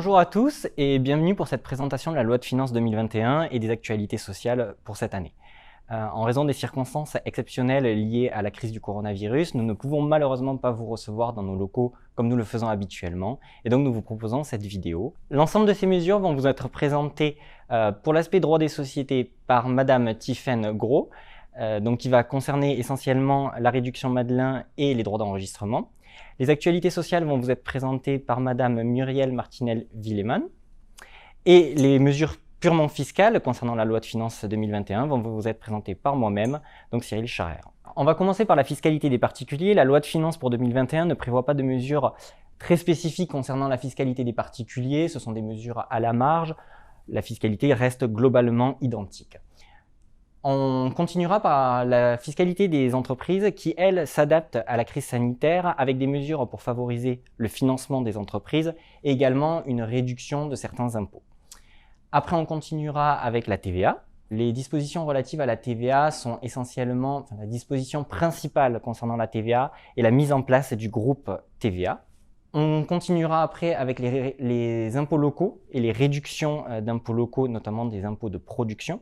Bonjour à tous et bienvenue pour cette présentation de la loi de finances 2021 et des actualités sociales pour cette année. En raison des circonstances exceptionnelles liées à la crise du coronavirus, nous ne pouvons malheureusement pas vous recevoir dans nos locaux comme nous le faisons habituellement, et donc nous vous proposons cette vidéo. L'ensemble de ces mesures vont vous être présentées pour l'aspect droit des sociétés par Madame Tiffaine Gros, donc qui va concerner essentiellement la réduction Madelin et les droits d'enregistrement. Les actualités sociales vont vous être présentées par Madame Muriel Martinel-Willeman, et les mesures purement fiscales concernant la loi de finances 2021 vont vous être présentées par moi-même, donc Cyril Charrer. On va commencer par la fiscalité des particuliers. La loi de finances pour 2021 ne prévoit pas de mesures très spécifiques concernant la fiscalité des particuliers. Ce sont des mesures à la marge. La fiscalité reste globalement identique. On continuera par la fiscalité des entreprises qui, elles, s'adaptent à la crise sanitaire avec des mesures pour favoriser le financement des entreprises et également une réduction de certains impôts. Après, on continuera avec la TVA. Les dispositions relatives à la TVA sont essentiellement, la disposition principale concernant la TVA est la mise en place du groupe TVA. On continuera après avec les impôts locaux et les réductions d'impôts locaux, notamment des impôts de production.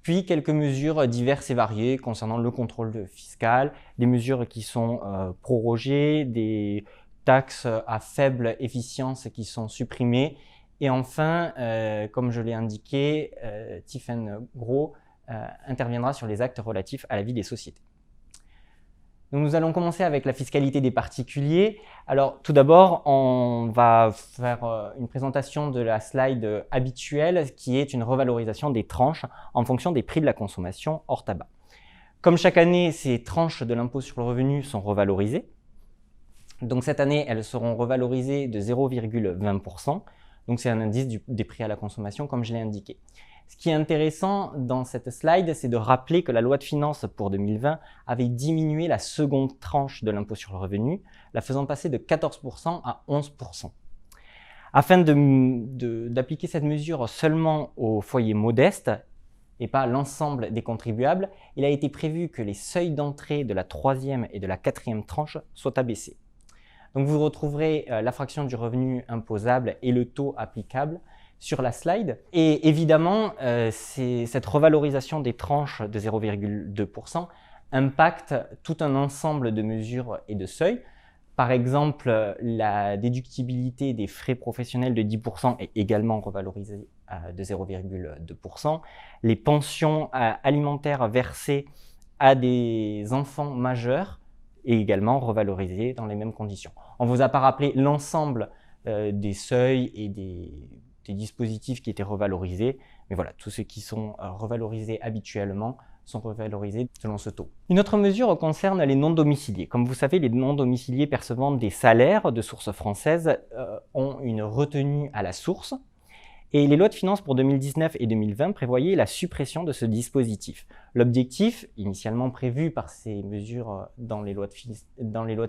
Puis quelques mesures diverses et variées concernant le contrôle fiscal, des mesures qui sont prorogées, des taxes à faible efficience qui sont supprimées. Et enfin, comme je l'ai indiqué, Tiffaine Gros interviendra sur les actes relatifs à la vie des sociétés. Donc nous allons commencer avec la fiscalité des particuliers. Alors tout d'abord, on va faire une présentation de la slide habituelle qui est une revalorisation des tranches en fonction des prix de la consommation hors tabac. Comme chaque année, ces tranches de l'impôt sur le revenu sont revalorisées. Donc cette année, elles seront revalorisées de 0,20%. Donc c'est un indice des prix à la consommation comme je l'ai indiqué. Ce qui est intéressant dans cette slide, c'est de rappeler que la loi de finances pour 2020 avait diminué la seconde tranche de l'impôt sur le revenu, la faisant passer de 14% à 11%. Afin d'appliquer cette mesure seulement aux foyers modestes et pas à l'ensemble des contribuables, il a été prévu que les seuils d'entrée de la troisième et de la quatrième tranche soient abaissés. Donc vous retrouverez la fraction du revenu imposable et le taux applicable sur la slide. Et évidemment, cette revalorisation des tranches de 0,2% impacte tout un ensemble de mesures et de seuils. Par exemple, la déductibilité des frais professionnels de 10% est également revalorisée de 0,2%. Les pensions alimentaires versées à des enfants majeurs est également revalorisée dans les mêmes conditions. On ne vous a pas rappelé l'ensemble des seuils et des dispositifs qui étaient revalorisés, mais voilà, tous ceux qui sont revalorisés habituellement sont revalorisés selon ce taux. Une autre mesure concerne les non-domiciliés. Comme vous savez, les non-domiciliés percevant des salaires de source française ont une retenue à la source. Et les lois de finances pour 2019 et 2020 prévoyaient la suppression de ce dispositif. L'objectif, initialement prévu par ces mesures dans les lois de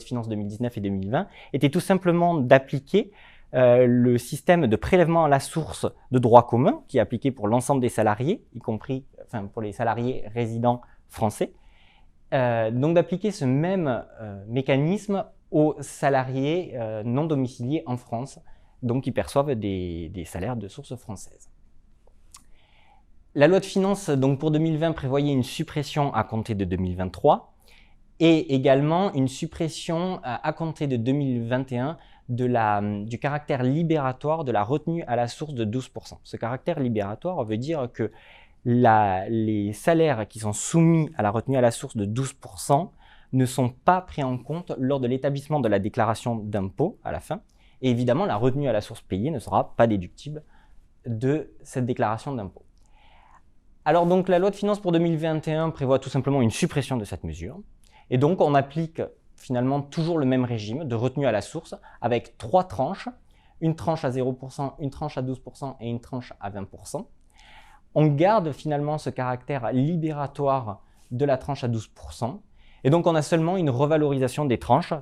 finances 2019 et 2020, était tout simplement d'appliquer le système de prélèvement à la source de droit commun, qui est appliqué pour l'ensemble des salariés, y compris pour les salariés résidents français. Donc d'appliquer ce même mécanisme aux salariés non domiciliés en France, donc qui perçoivent des salaires de source française. La loi de finances donc, pour 2020 prévoyait une suppression à compter de 2023 et également une suppression à compter de 2021 du caractère libératoire de la retenue à la source de 12%. Ce caractère libératoire veut dire que les salaires qui sont soumis à la retenue à la source de 12% ne sont pas pris en compte lors de l'établissement de la déclaration d'impôt à la fin. Et évidemment, la retenue à la source payée ne sera pas déductible de cette déclaration d'impôt. Alors donc, la loi de finances pour 2021 prévoit tout simplement une suppression de cette mesure. Et donc, on applique finalement toujours le même régime de retenue à la source avec 3 tranches, une tranche à 0%, une tranche à 12% et une tranche à 20%. On garde finalement ce caractère libératoire de la tranche à 12%. Et donc, on a seulement une revalorisation des tranches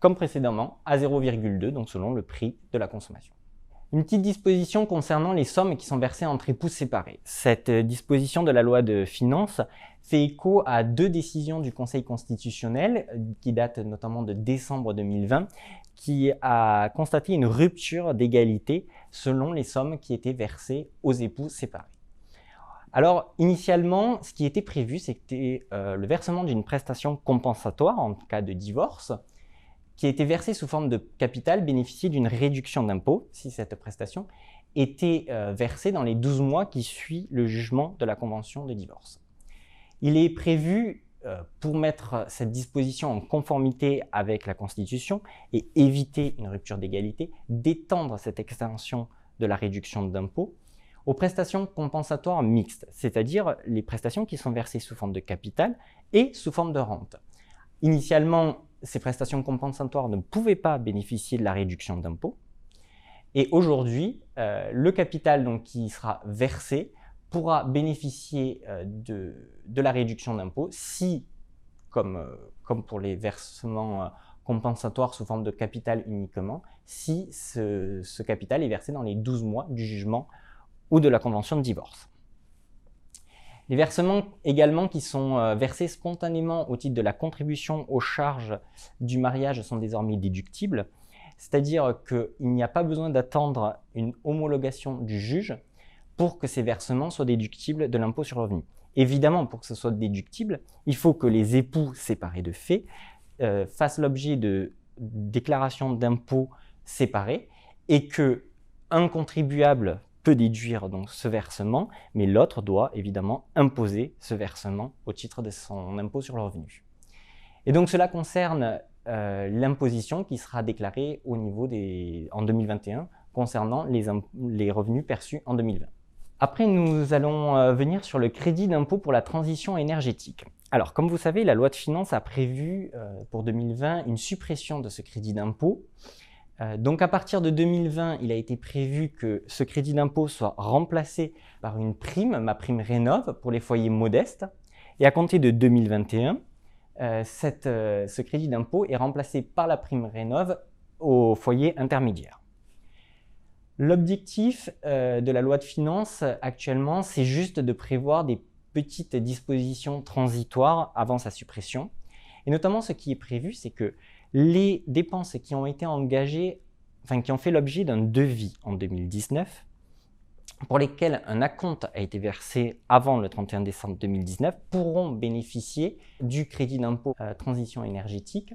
comme précédemment, à 0,2, donc selon le prix de la consommation. Une petite disposition concernant les sommes qui sont versées entre époux séparés. Cette disposition de la loi de finances fait écho à 2 décisions du Conseil constitutionnel, qui datent notamment de décembre 2020, qui a constaté une rupture d'égalité selon les sommes qui étaient versées aux époux séparés. Alors, initialement, ce qui était prévu, c'était le versement d'une prestation compensatoire en cas de divorce, qui était versée sous forme de capital, bénéficiait d'une réduction d'impôt si cette prestation était versée dans les 12 mois qui suivent le jugement de la convention de divorce. Il est prévu, pour mettre cette disposition en conformité avec la Constitution et éviter une rupture d'égalité, d'étendre cette extension de la réduction d'impôt aux prestations compensatoires mixtes, c'est-à-dire les prestations qui sont versées sous forme de capital et sous forme de rente. Initialement, ces prestations compensatoires ne pouvaient pas bénéficier de la réduction d'impôt. Et aujourd'hui, le capital donc, qui sera versé pourra bénéficier de la réduction d'impôt si, comme pour les versements compensatoires sous forme de capital uniquement, si ce capital est versé dans les 12 mois du jugement ou de la convention de divorce. Les versements également qui sont versés spontanément au titre de la contribution aux charges du mariage sont désormais déductibles, c'est-à-dire qu'il n'y a pas besoin d'attendre une homologation du juge pour que ces versements soient déductibles de l'impôt sur le revenu. Évidemment, pour que ce soit déductible, il faut que les époux séparés de fait fassent l'objet de déclarations d'impôt séparées et qu'un contribuable peut déduire donc ce versement, mais l'autre doit évidemment imposer ce versement au titre de son impôt sur le revenu. Et donc cela concerne l'imposition qui sera déclarée au niveau en 2021 concernant les revenus perçus en 2020. Après, nous allons venir sur le crédit d'impôt pour la transition énergétique. Alors, comme vous savez, la loi de finances a prévu pour 2020 une suppression de ce crédit d'impôt. Donc à partir de 2020, il a été prévu que ce crédit d'impôt soit remplacé par une prime, ma prime Rénov', pour les foyers modestes. Et à compter de 2021, ce crédit d'impôt est remplacé par la prime Rénov' aux foyers intermédiaires. L'objectif de la loi de finances actuellement, c'est juste de prévoir des petites dispositions transitoires avant sa suppression. Et notamment, ce qui est prévu, c'est que les dépenses qui ont été engagées, qui ont fait l'objet d'un devis en 2019, pour lesquelles un acompte a été versé avant le 31 décembre 2019, pourront bénéficier du crédit d'impôt transition énergétique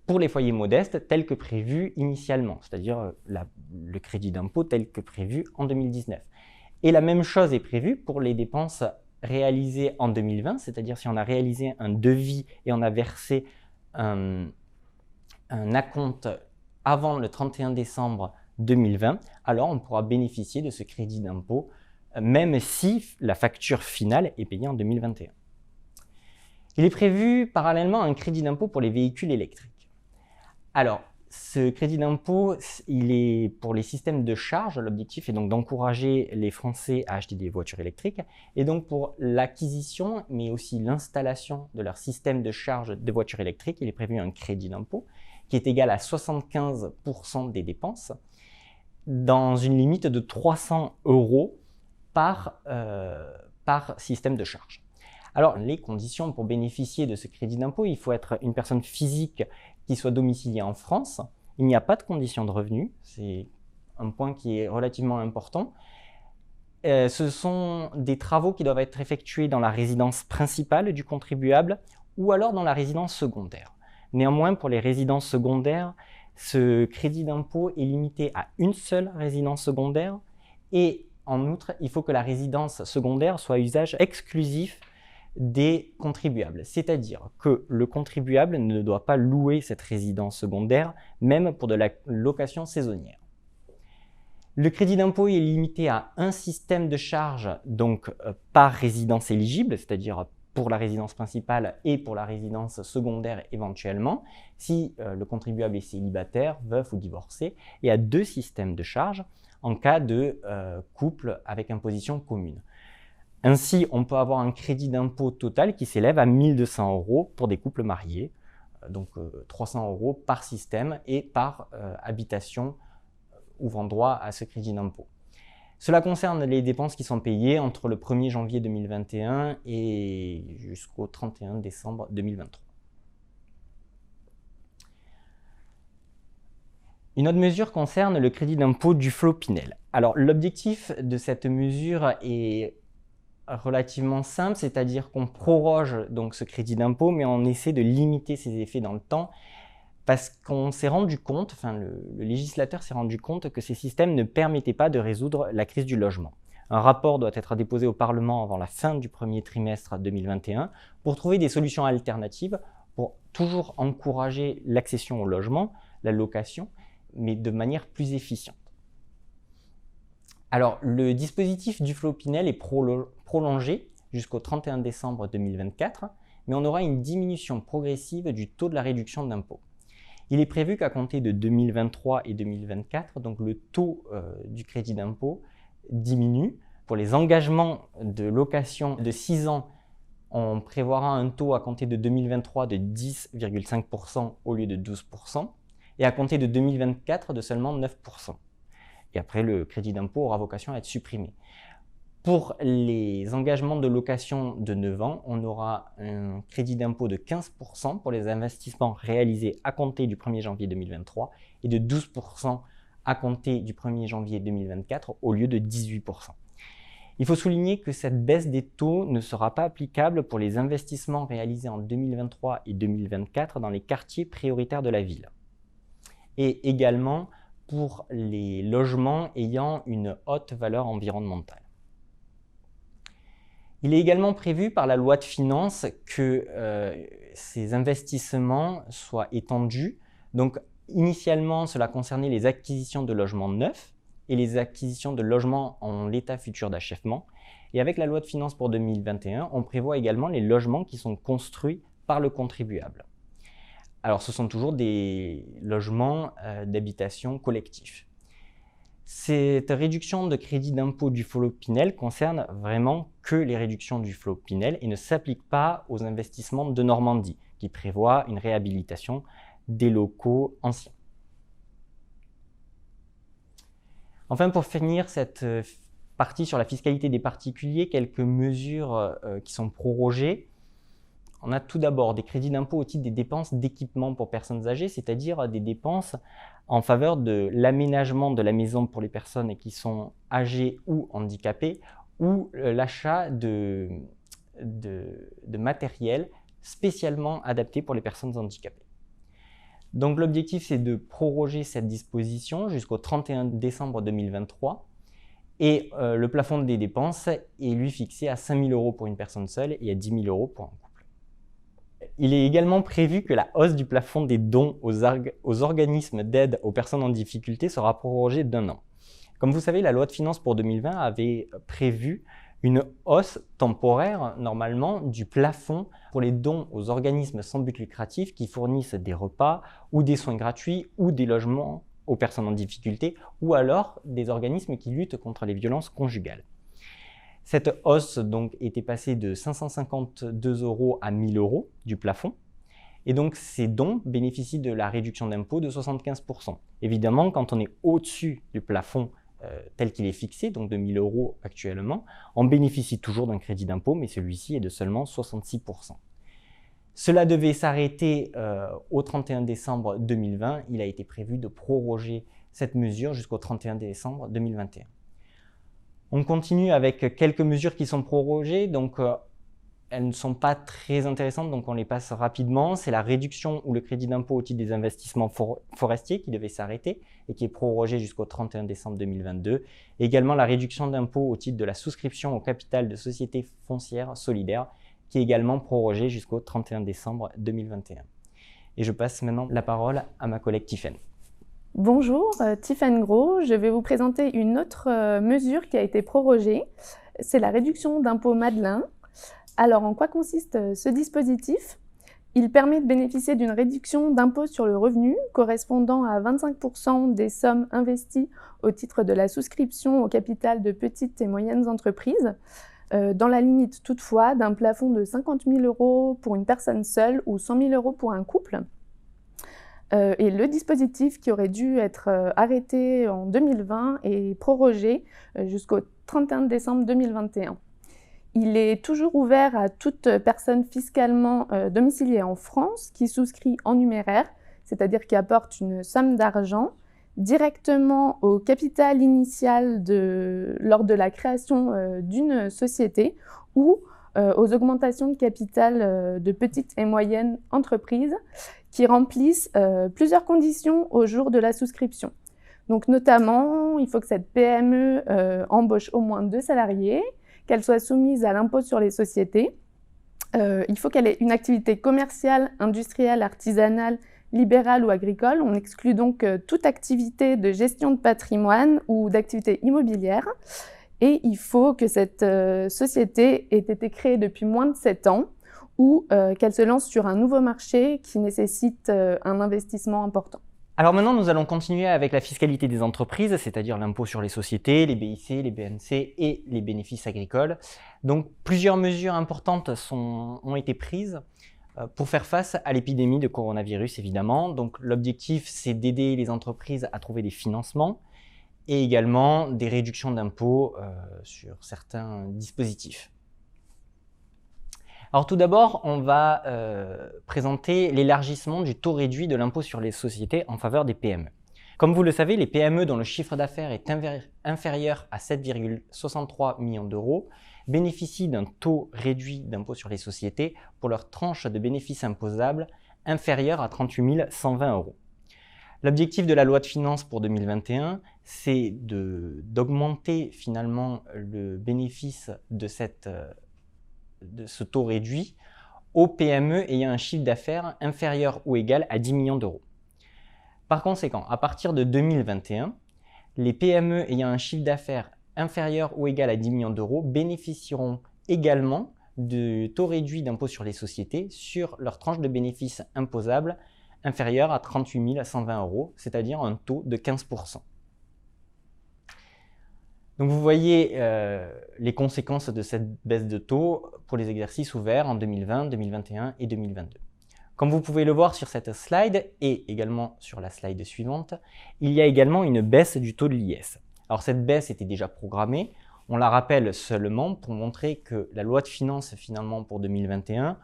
pour les foyers modestes tel que prévu initialement, c'est-à-dire le crédit d'impôt tel que prévu en 2019. Et la même chose est prévue pour les dépenses réalisées en 2020, c'est-à-dire si on a réalisé un devis et on a versé un acompte avant le 31 décembre 2020, alors on pourra bénéficier de ce crédit d'impôt, même si la facture finale est payée en 2021. Il est prévu parallèlement un crédit d'impôt pour les véhicules électriques. Alors, ce crédit d'impôt, il est pour les systèmes de charge. L'objectif est donc d'encourager les Français à acheter des voitures électriques. Et donc pour l'acquisition, mais aussi l'installation de leur système de charge de voitures électriques, il est prévu un crédit d'impôt qui est égal à 75% des dépenses, dans une limite de 300 € par système de charge. Alors, les conditions pour bénéficier de ce crédit d'impôt, il faut être une personne physique qui soit domiciliée en France. Il n'y a pas de condition de revenu, c'est un point qui est relativement important. Ce sont des travaux qui doivent être effectués dans la résidence principale du contribuable ou alors dans la résidence secondaire. Néanmoins, pour les résidences secondaires, ce crédit d'impôt est limité à une seule résidence secondaire et en outre, il faut que la résidence secondaire soit à usage exclusif des contribuables, c'est-à-dire que le contribuable ne doit pas louer cette résidence secondaire, même pour de la location saisonnière. Le crédit d'impôt est limité à un système de charge donc par résidence éligible, c'est-à-dire pour la résidence principale et pour la résidence secondaire éventuellement, si le contribuable est célibataire, veuf ou divorcé, et à 2 systèmes de charge en cas de couple avec imposition commune. Ainsi, on peut avoir un crédit d'impôt total qui s'élève à 1 200 € pour des couples mariés, donc 300 € par système et par habitation ouvrant droit à ce crédit d'impôt. Cela concerne les dépenses qui sont payées entre le 1er janvier 2021 et jusqu'au 31 décembre 2023. Une autre mesure concerne le crédit d'impôt Duflot Pinel. Alors l'objectif de cette mesure est relativement simple, c'est-à-dire qu'on proroge donc ce crédit d'impôt, mais on essaie de limiter ses effets dans le temps, parce qu'on s'est rendu compte, le législateur s'est rendu compte que ces systèmes ne permettaient pas de résoudre la crise du logement. Un rapport doit être déposé au Parlement avant la fin du premier trimestre 2021 pour trouver des solutions alternatives pour toujours encourager l'accession au logement, la location, mais de manière plus efficiente. Alors, le dispositif Duflot Pinel est prolongé jusqu'au 31 décembre 2024, mais on aura une diminution progressive du taux de la réduction d'impôt. Il est prévu qu'à compter de 2023 et 2024, donc le taux du crédit d'impôt diminue. Pour les engagements de location de 6 ans, on prévoira un taux à compter de 2023 de 10,5% au lieu de 12%, et à compter de 2024 de seulement 9%. Et après, le crédit d'impôt aura vocation à être supprimé. Pour les engagements de location de 9 ans, on aura un crédit d'impôt de 15% pour les investissements réalisés à compter du 1er janvier 2023 et de 12% à compter du 1er janvier 2024 au lieu de 18%. Il faut souligner que cette baisse des taux ne sera pas applicable pour les investissements réalisés en 2023 et 2024 dans les quartiers prioritaires de la ville. Et également pour les logements ayant une haute valeur environnementale. Il est également prévu par la loi de finances que ces investissements soient étendus. Donc, initialement, cela concernait les acquisitions de logements neufs et les acquisitions de logements en l'état futur d'achèvement. Et avec la loi de finances pour 2021, on prévoit également les logements qui sont construits par le contribuable. Alors, ce sont toujours des logements d'habitation collectifs. Cette réduction de crédit d'impôt Duflot Pinel concerne vraiment que les réductions Duflot Pinel et ne s'applique pas aux investissements de Normandie, qui prévoient une réhabilitation des locaux anciens. Enfin, pour finir cette partie sur la fiscalité des particuliers, quelques mesures qui sont prorogées. On a tout d'abord des crédits d'impôt au titre des dépenses d'équipement pour personnes âgées, c'est-à-dire des dépenses en faveur de l'aménagement de la maison pour les personnes qui sont âgées ou handicapées, ou l'achat de matériel spécialement adapté pour les personnes handicapées. Donc l'objectif, c'est de proroger cette disposition jusqu'au 31 décembre 2023. Et le plafond des dépenses est lui fixé à 5 000 € pour une personne seule et à 10 000 € pour un couple. Il est également prévu que la hausse du plafond des dons aux organismes d'aide aux personnes en difficulté sera prorogée d'1 an. Comme vous savez, la loi de finances pour 2020 avait prévu une hausse temporaire, normalement, du plafond pour les dons aux organismes sans but lucratif qui fournissent des repas ou des soins gratuits ou des logements aux personnes en difficulté, ou alors des organismes qui luttent contre les violences conjugales. Cette hausse donc était passée de 552 € à 1 000 € du plafond. Et donc ces dons bénéficient de la réduction d'impôt de 75%. Évidemment, quand on est au-dessus du plafond tel qu'il est fixé, donc de 1 000 € actuellement, on bénéficie toujours d'un crédit d'impôt, mais celui-ci est de seulement 66%. Cela devait s'arrêter au 31 décembre 2020. Il a été prévu de proroger cette mesure jusqu'au 31 décembre 2021. On continue avec quelques mesures qui sont prorogées, donc elles ne sont pas très intéressantes, donc on les passe rapidement. C'est la réduction ou le crédit d'impôt au titre des investissements forestiers qui devait s'arrêter et qui est prorogé jusqu'au 31 décembre 2022. Et également la réduction d'impôt au titre de la souscription au capital de sociétés foncières solidaires qui est également prorogée jusqu'au 31 décembre 2021. Et je passe maintenant la parole à ma collègue Tiffaine. Bonjour, Tiffaine Gros. Je vais vous présenter une autre mesure qui a été prorogée. C'est la réduction d'impôt Madelin. Alors, en quoi consiste ce dispositif? Il permet de bénéficier d'une réduction d'impôt sur le revenu correspondant à 25% des sommes investies au titre de la souscription au capital de petites et moyennes entreprises, dans la limite toutefois d'un plafond de 50 000 € pour une personne seule ou 100 000 € pour un couple. Et le dispositif qui aurait dû être arrêté en 2020 est prorogé jusqu'au 31 décembre 2021. Il est toujours ouvert à toute personne fiscalement domiciliée en France qui souscrit en numéraire, c'est-à-dire qui apporte une somme d'argent, directement au capital initial lors de la création d'une société ou aux augmentations de capital de petites et moyennes entreprises qui remplissent plusieurs conditions au jour de la souscription. Donc notamment, il faut que cette PME embauche au moins 2 salariés, qu'elle soit soumise à l'impôt sur les sociétés. Il faut qu'elle ait une activité commerciale, industrielle, artisanale, libérale ou agricole. On exclut donc toute activité de gestion de patrimoine ou d'activité immobilière. Et il faut que cette société ait été créée depuis moins de 7 ans ou qu'elle se lance sur un nouveau marché qui nécessite un investissement important. Alors maintenant, nous allons continuer avec la fiscalité des entreprises, c'est-à-dire l'impôt sur les sociétés, les BIC, les BNC et les bénéfices agricoles. Donc plusieurs mesures importantes ont été prises pour faire face à l'épidémie de coronavirus, évidemment. Donc l'objectif, c'est d'aider les entreprises à trouver des financements et également des réductions d'impôts sur certains dispositifs. Alors tout d'abord, on va présenter l'élargissement du taux réduit de l'impôt sur les sociétés en faveur des PME. Comme vous le savez, les PME dont le chiffre d'affaires est inférieur à 7,63 millions d'euros bénéficient d'un taux réduit d'impôt sur les sociétés pour leur tranche de bénéfices imposables inférieure à 38 120 euros. L'objectif de la loi de finances pour 2021, c'est d'augmenter finalement le bénéfice de ce taux réduit aux PME ayant un chiffre d'affaires inférieur ou égal à 10 millions d'euros. Par conséquent, à partir de 2021, les PME ayant un chiffre d'affaires inférieur ou égal à 10 millions d'euros bénéficieront également du taux réduit d'impôt sur les sociétés sur leur tranche de bénéfices imposables inférieure à 38 120 euros, c'est-à-dire un taux de 15%. Donc vous voyez les conséquences de cette baisse de taux pour les exercices ouverts en 2020, 2021 et 2022. Comme vous pouvez le voir sur cette slide et également sur la slide suivante, il y a également une baisse du taux de l'IS. Alors cette baisse était déjà programmée, on la rappelle seulement pour montrer que la loi de finances finalement pour 2021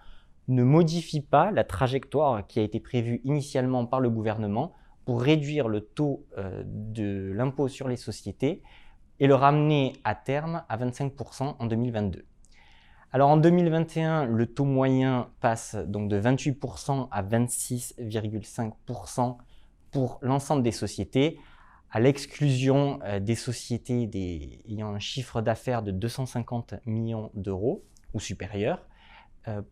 ne modifie pas la trajectoire qui a été prévue initialement par le gouvernement pour réduire le taux de l'impôt sur les sociétés et le ramener à terme à 25% en 2022. Alors en 2021, le taux moyen passe donc de 28% à 26,5% pour l'ensemble des sociétés, à l'exclusion des sociétés ayant un chiffre d'affaires de 250 millions d'euros ou supérieur.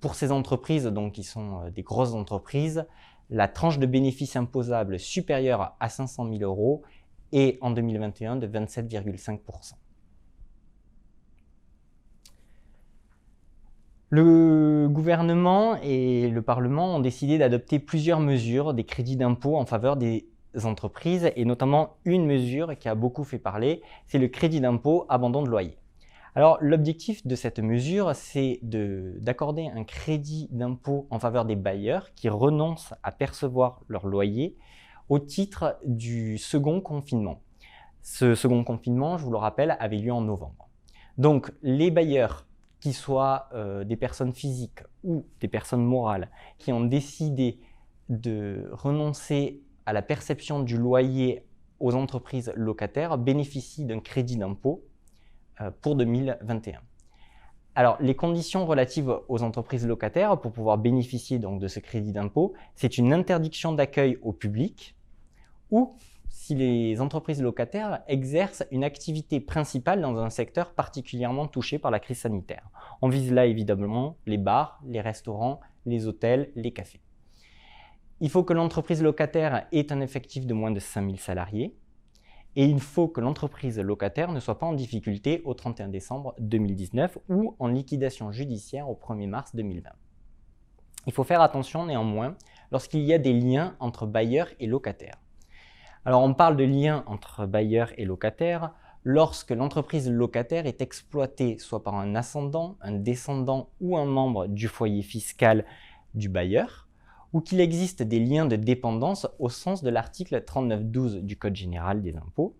Pour ces entreprises, donc qui sont des grosses entreprises, la tranche de bénéfices imposables supérieure à 500 000 euros est en 2021 de 27,5%. Le gouvernement et le Parlement ont décidé d'adopter plusieurs mesures des crédits d'impôt en faveur des entreprises et notamment une mesure qui a beaucoup fait parler, c'est le crédit d'impôt abandon de loyer. Alors l'objectif de cette mesure, c'est d'accorder un crédit d'impôt en faveur des bailleurs qui renoncent à percevoir leur loyer au titre du second confinement. Ce second confinement, je vous le rappelle, avait lieu en novembre. Donc les bailleurs, qu'ils soient des personnes physiques ou des personnes morales, qui ont décidé de renoncer à la perception du loyer aux entreprises locataires, bénéficient d'un crédit d'impôt pour 2021. Alors, les conditions relatives aux entreprises locataires pour pouvoir bénéficier donc de ce crédit d'impôt, c'est une interdiction d'accueil au public ou si les entreprises locataires exercent une activité principale dans un secteur particulièrement touché par la crise sanitaire. On vise là évidemment les bars, les restaurants, les hôtels, les cafés. Il faut que l'entreprise locataire ait un effectif de moins de 5000 salariés et il faut que l'entreprise locataire ne soit pas en difficulté au 31 décembre 2019 ou en liquidation judiciaire au 1er mars 2020. Il faut faire attention néanmoins lorsqu'il y a des liens entre bailleurs et locataires. Alors on parle de liens entre bailleurs et locataires lorsque l'entreprise locataire est exploitée soit par un ascendant, un descendant ou un membre du foyer fiscal du bailleur, ou qu'il existe des liens de dépendance au sens de l'article 39.12 du Code général des impôts.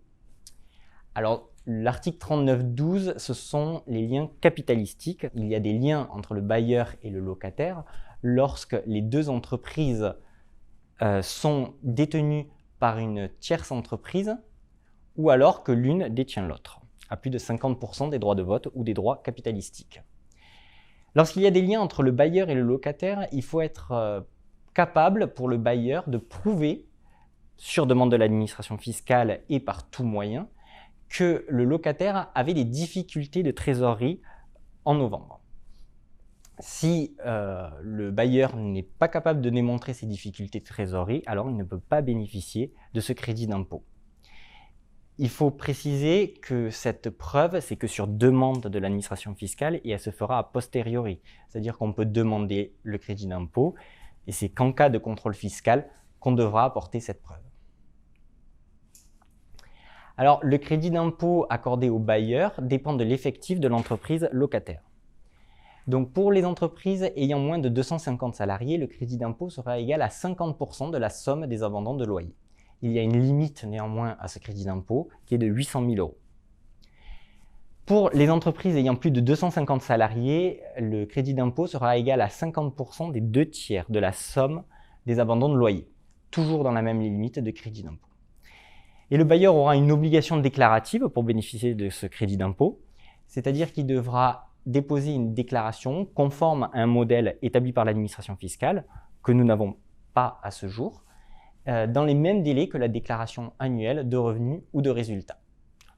Alors l'article 39.12, ce sont les liens capitalistiques. Il y a des liens entre le bailleur et le locataire lorsque les deux entreprises sont détenues par une tierce entreprise ou alors que l'une détient l'autre, à plus de 50% des droits de vote ou des droits capitalistiques. Lorsqu'il y a des liens entre le bailleur et le locataire, il faut être capable pour le bailleur de prouver, sur demande de l'administration fiscale et par tout moyen, que le locataire avait des difficultés de trésorerie en novembre. Si le bailleur n'est pas capable de démontrer ces difficultés de trésorerie, alors il ne peut pas bénéficier de ce crédit d'impôt. Il faut préciser que cette preuve, c'est que sur demande de l'administration fiscale et elle se fera a posteriori. C'est-à-dire qu'on peut demander le crédit d'impôt et c'est qu'en cas de contrôle fiscal qu'on devra apporter cette preuve. Alors, le crédit d'impôt accordé au bailleur dépend de l'effectif de l'entreprise locataire. Donc, pour les entreprises ayant moins de 250 salariés, le crédit d'impôt sera égal à 50% de la somme des abandons de loyer. Il y a une limite néanmoins à ce crédit d'impôt qui est de 800 000 €. Pour les entreprises ayant plus de 250 salariés, le crédit d'impôt sera égal à 50% des 2/3 de la somme des abandons de loyer, toujours dans la même limite de crédit d'impôt. Et le bailleur aura une obligation déclarative pour bénéficier de ce crédit d'impôt, c'est-à-dire qu'il devra déposer une déclaration conforme à un modèle établi par l'administration fiscale, que nous n'avons pas à ce jour, dans les mêmes délais que la déclaration annuelle de revenus ou de résultats.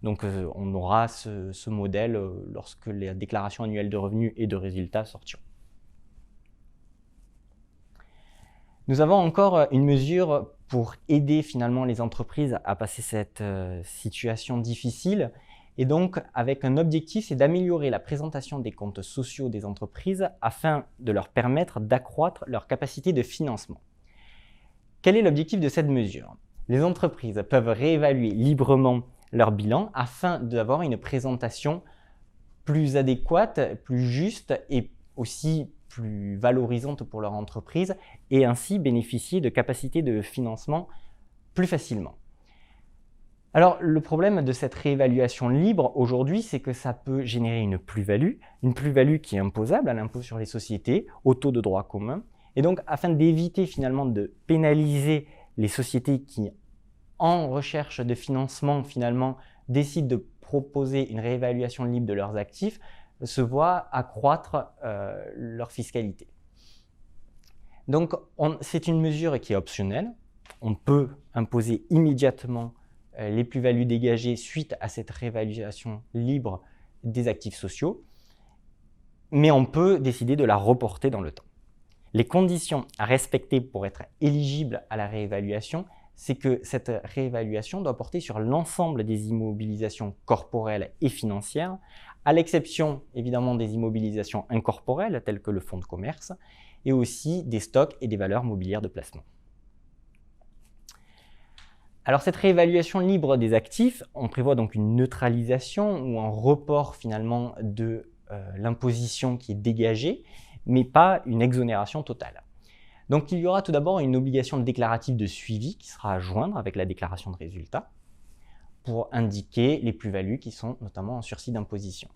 Donc on aura ce modèle lorsque les déclarations annuelles de revenus et de résultats sortiront. Nous avons encore une mesure pour aider finalement les entreprises à passer cette situation difficile. Et donc, avec un objectif, c'est d'améliorer la présentation des comptes sociaux des entreprises afin de leur permettre d'accroître leur capacité de financement. Quel est l'objectif de cette mesure? Les entreprises peuvent réévaluer librement leur bilan afin d'avoir une présentation plus adéquate, plus juste et aussi plus valorisante pour leur entreprise et ainsi bénéficier de capacités de financement plus facilement. Alors, le problème de cette réévaluation libre aujourd'hui, c'est que ça peut générer une plus-value qui est imposable à l'impôt sur les sociétés, au taux de droit commun. Et donc, afin d'éviter finalement de pénaliser les sociétés qui, en recherche de financement, finalement, décident de proposer une réévaluation libre de leurs actifs, se voient accroître leur fiscalité. Donc, c'est une mesure qui est optionnelle. On peut imposer immédiatement les plus-values dégagées suite à cette réévaluation libre des actifs sociaux, mais on peut décider de la reporter dans le temps. Les conditions à respecter pour être éligible à la réévaluation, c'est que cette réévaluation doit porter sur l'ensemble des immobilisations corporelles et financières, à l'exception évidemment des immobilisations incorporelles telles que le fonds de commerce, et aussi des stocks et des valeurs mobilières de placement. Alors cette réévaluation libre des actifs, on prévoit donc une neutralisation ou un report finalement de l'imposition qui est dégagée, mais pas une exonération totale. Donc il y aura tout d'abord une obligation déclarative de suivi qui sera à joindre avec la déclaration de résultat pour indiquer les plus-values qui sont notamment en sursis d'imposition.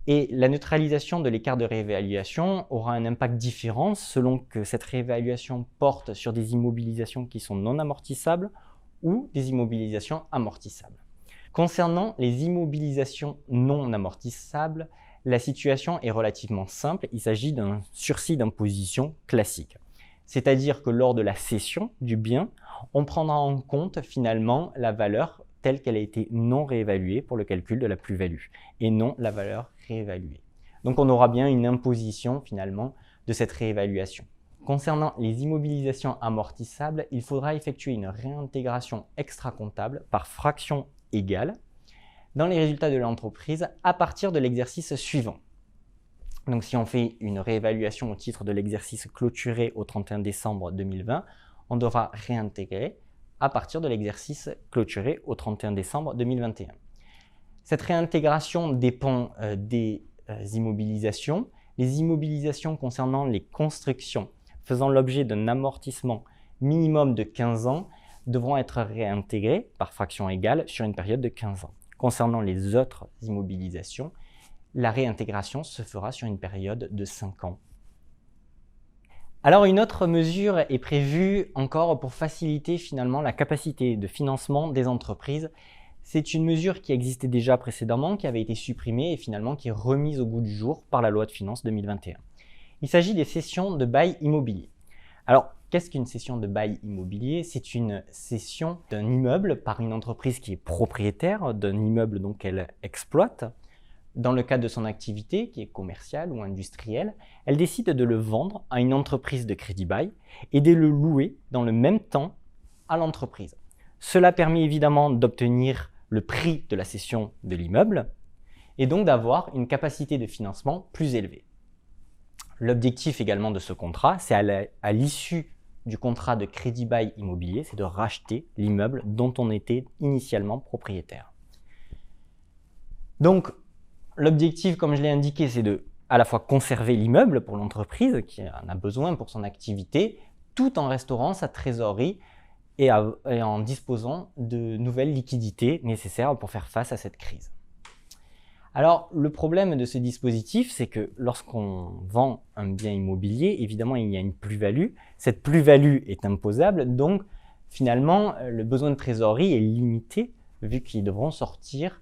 Et la neutralisation de l'écart de réévaluation aura un impact différent selon que cette réévaluation porte sur des immobilisations qui sont non amortissables ou des immobilisations amortissables. Concernant les immobilisations non amortissables, la situation est relativement simple. Il s'agit d'un sursis d'imposition classique. C'est-à-dire que lors de la cession du bien, on prendra en compte finalement la valeur telle qu'elle a été non réévaluée pour le calcul de la plus-value et non la valeur réévaluée. Donc on aura bien une imposition finalement de cette réévaluation. Concernant les immobilisations amortissables, il faudra effectuer une réintégration extra-comptable par fraction égale dans les résultats de l'entreprise à partir de l'exercice suivant. Donc si on fait une réévaluation au titre de l'exercice clôturé au 31 décembre 2020, on devra réintégrer à partir de l'exercice clôturé au 31 décembre 2021. Cette réintégration dépend des immobilisations. Les immobilisations concernant les constructions faisant l'objet d'un amortissement minimum de 15 ans devront être réintégrées par fraction égale sur une période de 15 ans. Concernant les autres immobilisations, la réintégration se fera sur une période de 5 ans. Alors une autre mesure est prévue encore pour faciliter finalement la capacité de financement des entreprises. C'est une mesure qui existait déjà précédemment, qui avait été supprimée et finalement qui est remise au goût du jour par la loi de finances 2021. Il s'agit des cessions de bail immobilier. Alors, qu'est-ce qu'une cession de bail immobilier? C'est une cession d'un immeuble par une entreprise qui est propriétaire d'un immeuble donc qu'elle exploite. Dans le cadre de son activité, qui est commerciale ou industrielle, elle décide de le vendre à une entreprise de crédit bail et de le louer dans le même temps à l'entreprise. Cela permet évidemment d'obtenir le prix de la cession de l'immeuble et donc d'avoir une capacité de financement plus élevée. L'objectif également de ce contrat, c'est à l'issue du contrat de crédit bail immobilier, c'est de racheter l'immeuble dont on était initialement propriétaire. Donc, l'objectif, comme je l'ai indiqué, c'est de à la fois conserver l'immeuble pour l'entreprise qui en a besoin pour son activité, tout en restaurant sa trésorerie et en disposant de nouvelles liquidités nécessaires pour faire face à cette crise. Alors, le problème de ce dispositif, c'est que lorsqu'on vend un bien immobilier, évidemment, il y a une plus-value. Cette plus-value est imposable, donc finalement, le besoin de trésorerie est limité vu qu'ils devront sortir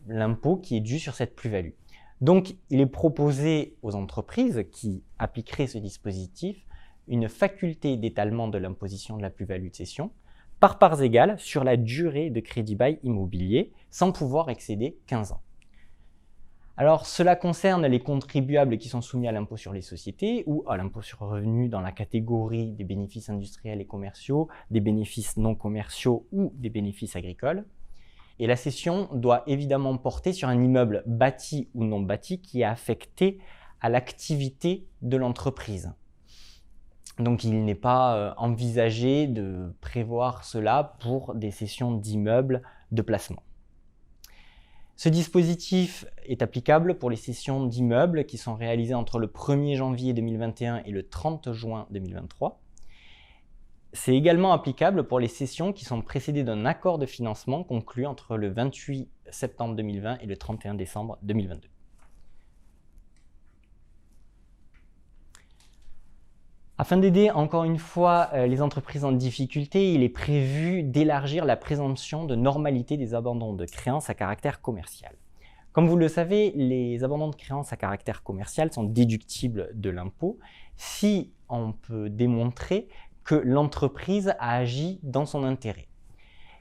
l'impôt qui est dû sur cette plus-value. Donc, il est proposé aux entreprises qui appliqueraient ce dispositif une faculté d'étalement de l'imposition de la plus-value de cession par parts égales sur la durée de crédit bail immobilier sans pouvoir excéder 15 ans. Alors, cela concerne les contribuables qui sont soumis à l'impôt sur les sociétés ou à l'impôt sur le revenu dans la catégorie des bénéfices industriels et commerciaux, des bénéfices non commerciaux ou des bénéfices agricoles. Et la cession doit évidemment porter sur un immeuble bâti ou non bâti qui est affecté à l'activité de l'entreprise. Donc, il n'est pas envisagé de prévoir cela pour des cessions d'immeubles de placement. Ce dispositif est applicable pour les cessions d'immeubles qui sont réalisées entre le 1er janvier 2021 et le 30 juin 2023. C'est également applicable pour les cessions qui sont précédées d'un accord de financement conclu entre le 28 septembre 2020 et le 31 décembre 2022. Afin d'aider encore une fois les entreprises en difficulté, il est prévu d'élargir la présomption de normalité des abandons de créances à caractère commercial. Comme vous le savez, les abandons de créances à caractère commercial sont déductibles de l'impôt si on peut démontrer que l'entreprise a agi dans son intérêt.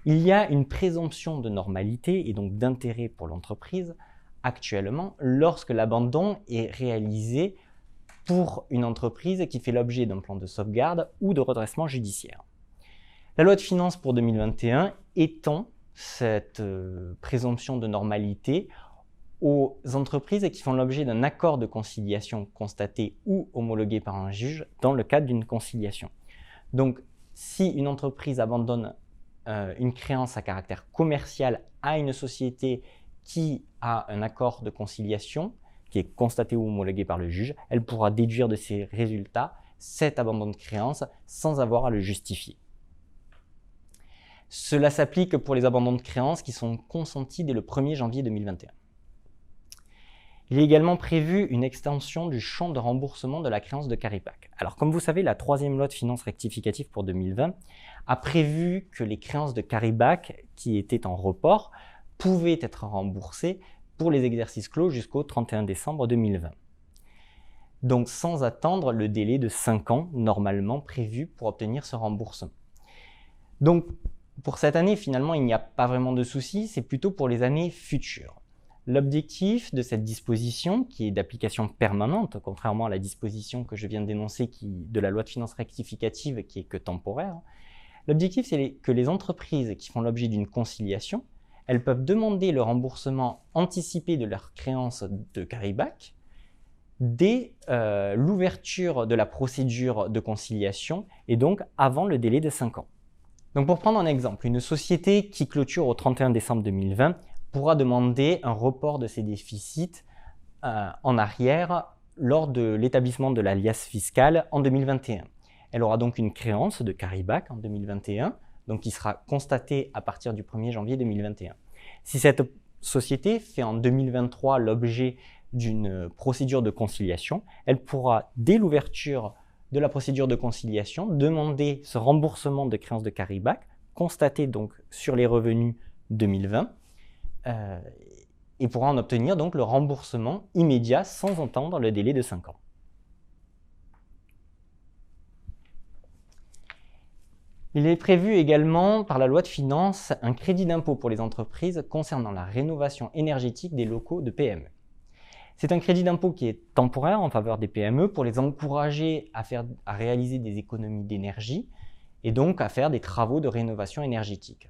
Il y a une présomption de normalité et donc d'intérêt pour l'entreprise actuellement lorsque l'abandon est réalisé pour une entreprise qui fait l'objet d'un plan de sauvegarde ou de redressement judiciaire. La loi de finances pour 2021 étend cette présomption de normalité aux entreprises qui font l'objet d'un accord de conciliation constaté ou homologué par un juge dans le cadre d'une conciliation. Donc, si une entreprise abandonne une créance à caractère commercial à une société qui a un accord de conciliation, qui est constaté ou homologué par le juge, elle pourra déduire de ses résultats cet abandon de créance sans avoir à le justifier. Cela s'applique pour les abandons de créances qui sont consentis dès le 1er janvier 2021. Il est également prévu une extension du champ de remboursement de la créance de carry-back. Alors, comme vous savez, la troisième loi de finances rectificative pour 2020 a prévu que les créances de carry-back qui étaient en report pouvaient être remboursées pour les exercices clos jusqu'au 31 décembre 2020. Donc sans attendre le délai de 5 ans normalement prévu pour obtenir ce remboursement. Donc pour cette année, finalement, il n'y a pas vraiment de souci, c'est plutôt pour les années futures. L'objectif de cette disposition, qui est d'application permanente, contrairement à la disposition que je viens d'énoncer de la loi de finances rectificative qui est que temporaire, l'objectif c'est que les entreprises qui font l'objet d'une conciliation, elles peuvent demander le remboursement anticipé de leurs créances de carry-back dès l'ouverture de la procédure de conciliation et donc avant le délai de 5 ans. Donc pour prendre un exemple, une société qui clôture au 31 décembre 2020 pourra demander un report de ses déficits en arrière lors de l'établissement de la liasse fiscale en 2021. Elle aura donc une créance de carry-back en 2021, donc qui sera constatée à partir du 1er janvier 2021. Si cette société fait en 2023 l'objet d'une procédure de conciliation, elle pourra, dès l'ouverture de la procédure de conciliation, demander ce remboursement de créances de carry-back, constaté donc sur les revenus 2020, et pourra en obtenir donc le remboursement immédiat sans attendre le délai de 5 ans. Il est prévu également par la loi de finances un crédit d'impôt pour les entreprises concernant la rénovation énergétique des locaux de PME. C'est un crédit d'impôt qui est temporaire en faveur des PME pour les encourager à réaliser des économies d'énergie et donc à faire des travaux de rénovation énergétique.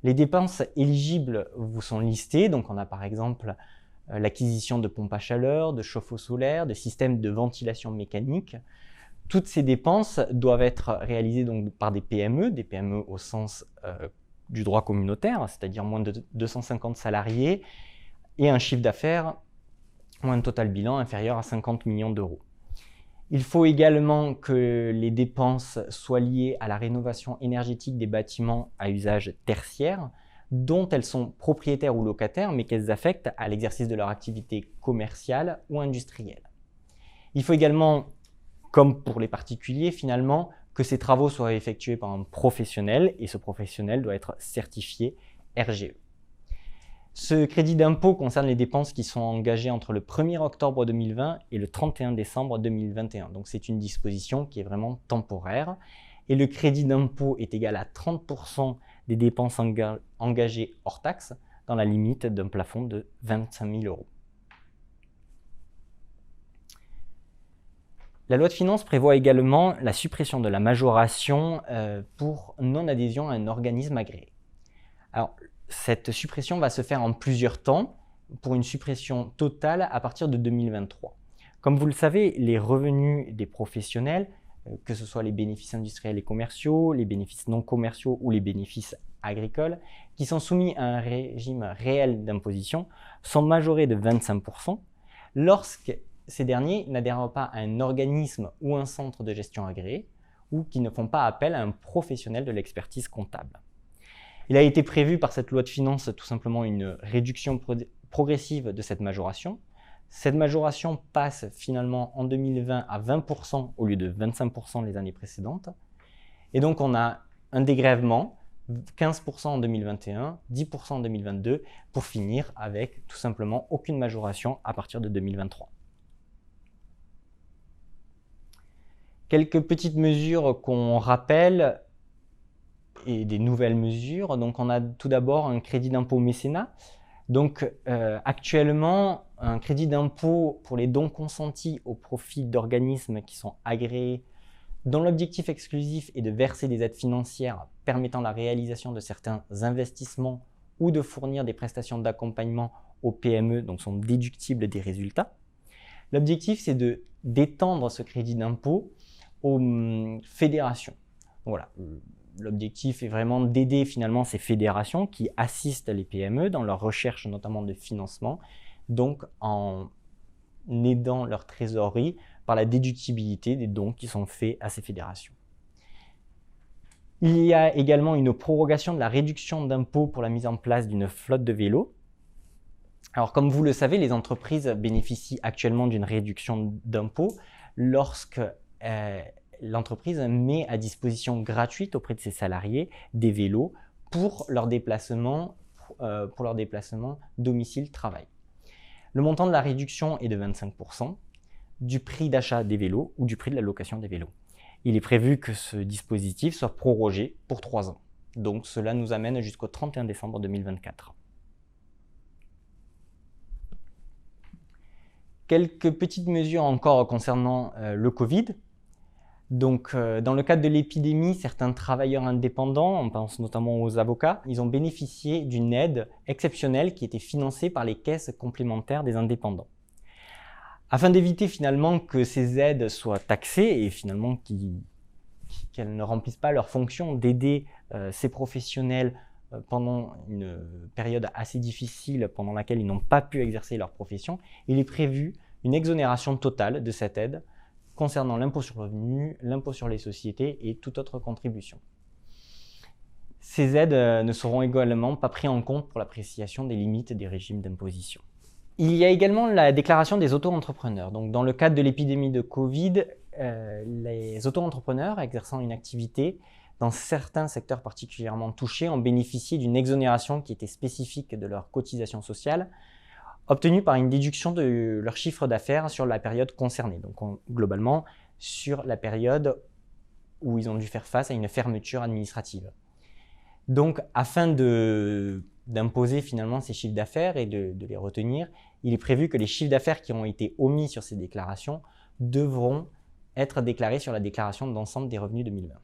Les dépenses éligibles vous sont listées, donc on a par exemple l'acquisition de pompes à chaleur, de chauffe-eau solaire, de systèmes de ventilation mécanique. Toutes ces dépenses doivent être réalisées donc par des PME au sens du droit communautaire, c'est-à-dire moins de 250 salariés et un chiffre d'affaires ou un total bilan inférieur à 50 millions d'euros. Il faut également que les dépenses soient liées à la rénovation énergétique des bâtiments à usage tertiaire, dont elles sont propriétaires ou locataires, mais qu'elles affectent à l'exercice de leur activité commerciale ou industrielle. Il faut également, comme pour les particuliers finalement, que ces travaux soient effectués par un professionnel, et ce professionnel doit être certifié RGE. Ce crédit d'impôt concerne les dépenses qui sont engagées entre le 1er octobre 2020 et le 31 décembre 2021. Donc c'est une disposition qui est vraiment temporaire. Et le crédit d'impôt est égal à 30% des dépenses engagées hors taxe, dans la limite d'un plafond de 25 000 euros. La loi de finances prévoit également la suppression de la majoration pour non-adhésion à un organisme agréé. Alors, cette suppression va se faire en plusieurs temps pour une suppression totale à partir de 2023. Comme vous le savez, les revenus des professionnels, que ce soit les bénéfices industriels et commerciaux, les bénéfices non commerciaux ou les bénéfices agricoles, qui sont soumis à un régime réel d'imposition, sont majorés de 25% lorsque ces derniers n'adhèrent pas à un organisme ou un centre de gestion agréé ou qui ne font pas appel à un professionnel de l'expertise comptable. Il a été prévu par cette loi de finances tout simplement une réduction progressive de cette majoration. Cette majoration passe finalement en 2020 à 20% au lieu de 25% les années précédentes. Et donc on a un dégrèvement, 15% en 2021, 10% en 2022, pour finir avec tout simplement aucune majoration à partir de 2023. Quelques petites mesures qu'on rappelle et des nouvelles mesures. Donc on a tout d'abord un crédit d'impôt mécénat. Donc actuellement, un crédit d'impôt pour les dons consentis au profit d'organismes qui sont agréés, dont l'objectif exclusif est de verser des aides financières permettant la réalisation de certains investissements ou de fournir des prestations d'accompagnement aux PME, donc sont déductibles des résultats. L'objectif, c'est d'étendre ce crédit d'impôt aux fédérations. Voilà. L'objectif est vraiment d'aider finalement ces fédérations qui assistent les PME dans leur recherche notamment de financement, donc en aidant leur trésorerie par la déductibilité des dons qui sont faits à ces fédérations. Il y a également une prorogation de la réduction d'impôt pour la mise en place d'une flotte de vélos. Alors comme vous le savez, les entreprises bénéficient actuellement d'une réduction d'impôt lorsque l'entreprise met à disposition gratuite auprès de ses salariés des vélos pour leur déplacement domicile-travail. Le montant de la réduction est de 25% du prix d'achat des vélos ou du prix de la location des vélos. Il est prévu que ce dispositif soit prorogé pour 3 ans. Donc cela nous amène jusqu'au 31 décembre 2024. Quelques petites mesures encore concernant le Covid. Donc, dans le cadre de l'épidémie, certains travailleurs indépendants, on pense notamment aux avocats, ils ont bénéficié d'une aide exceptionnelle qui était financée par les caisses complémentaires des indépendants. Afin d'éviter finalement que ces aides soient taxées et finalement qu'elles ne remplissent pas leur fonction d'aider ces professionnels pendant une période assez difficile pendant laquelle ils n'ont pas pu exercer leur profession, il est prévu une exonération totale de cette aide concernant l'impôt sur le revenu, l'impôt sur les sociétés et toute autre contribution. Ces aides ne seront également pas prises en compte pour l'appréciation des limites des régimes d'imposition. Il y a également la déclaration des auto-entrepreneurs. Donc, dans le cadre de l'épidémie de Covid, les auto-entrepreneurs exerçant une activité dans certains secteurs particulièrement touchés ont bénéficié d'une exonération qui était spécifique de leur cotisation sociale, obtenue par une déduction de leur chiffre d'affaires sur la période concernée. Donc globalement, sur la période où ils ont dû faire face à une fermeture administrative. Donc, afin d'imposer finalement ces chiffres d'affaires et de les retenir, il est prévu que les chiffres d'affaires qui ont été omis sur ces déclarations devront être déclarés sur la déclaration d'ensemble des revenus 2020.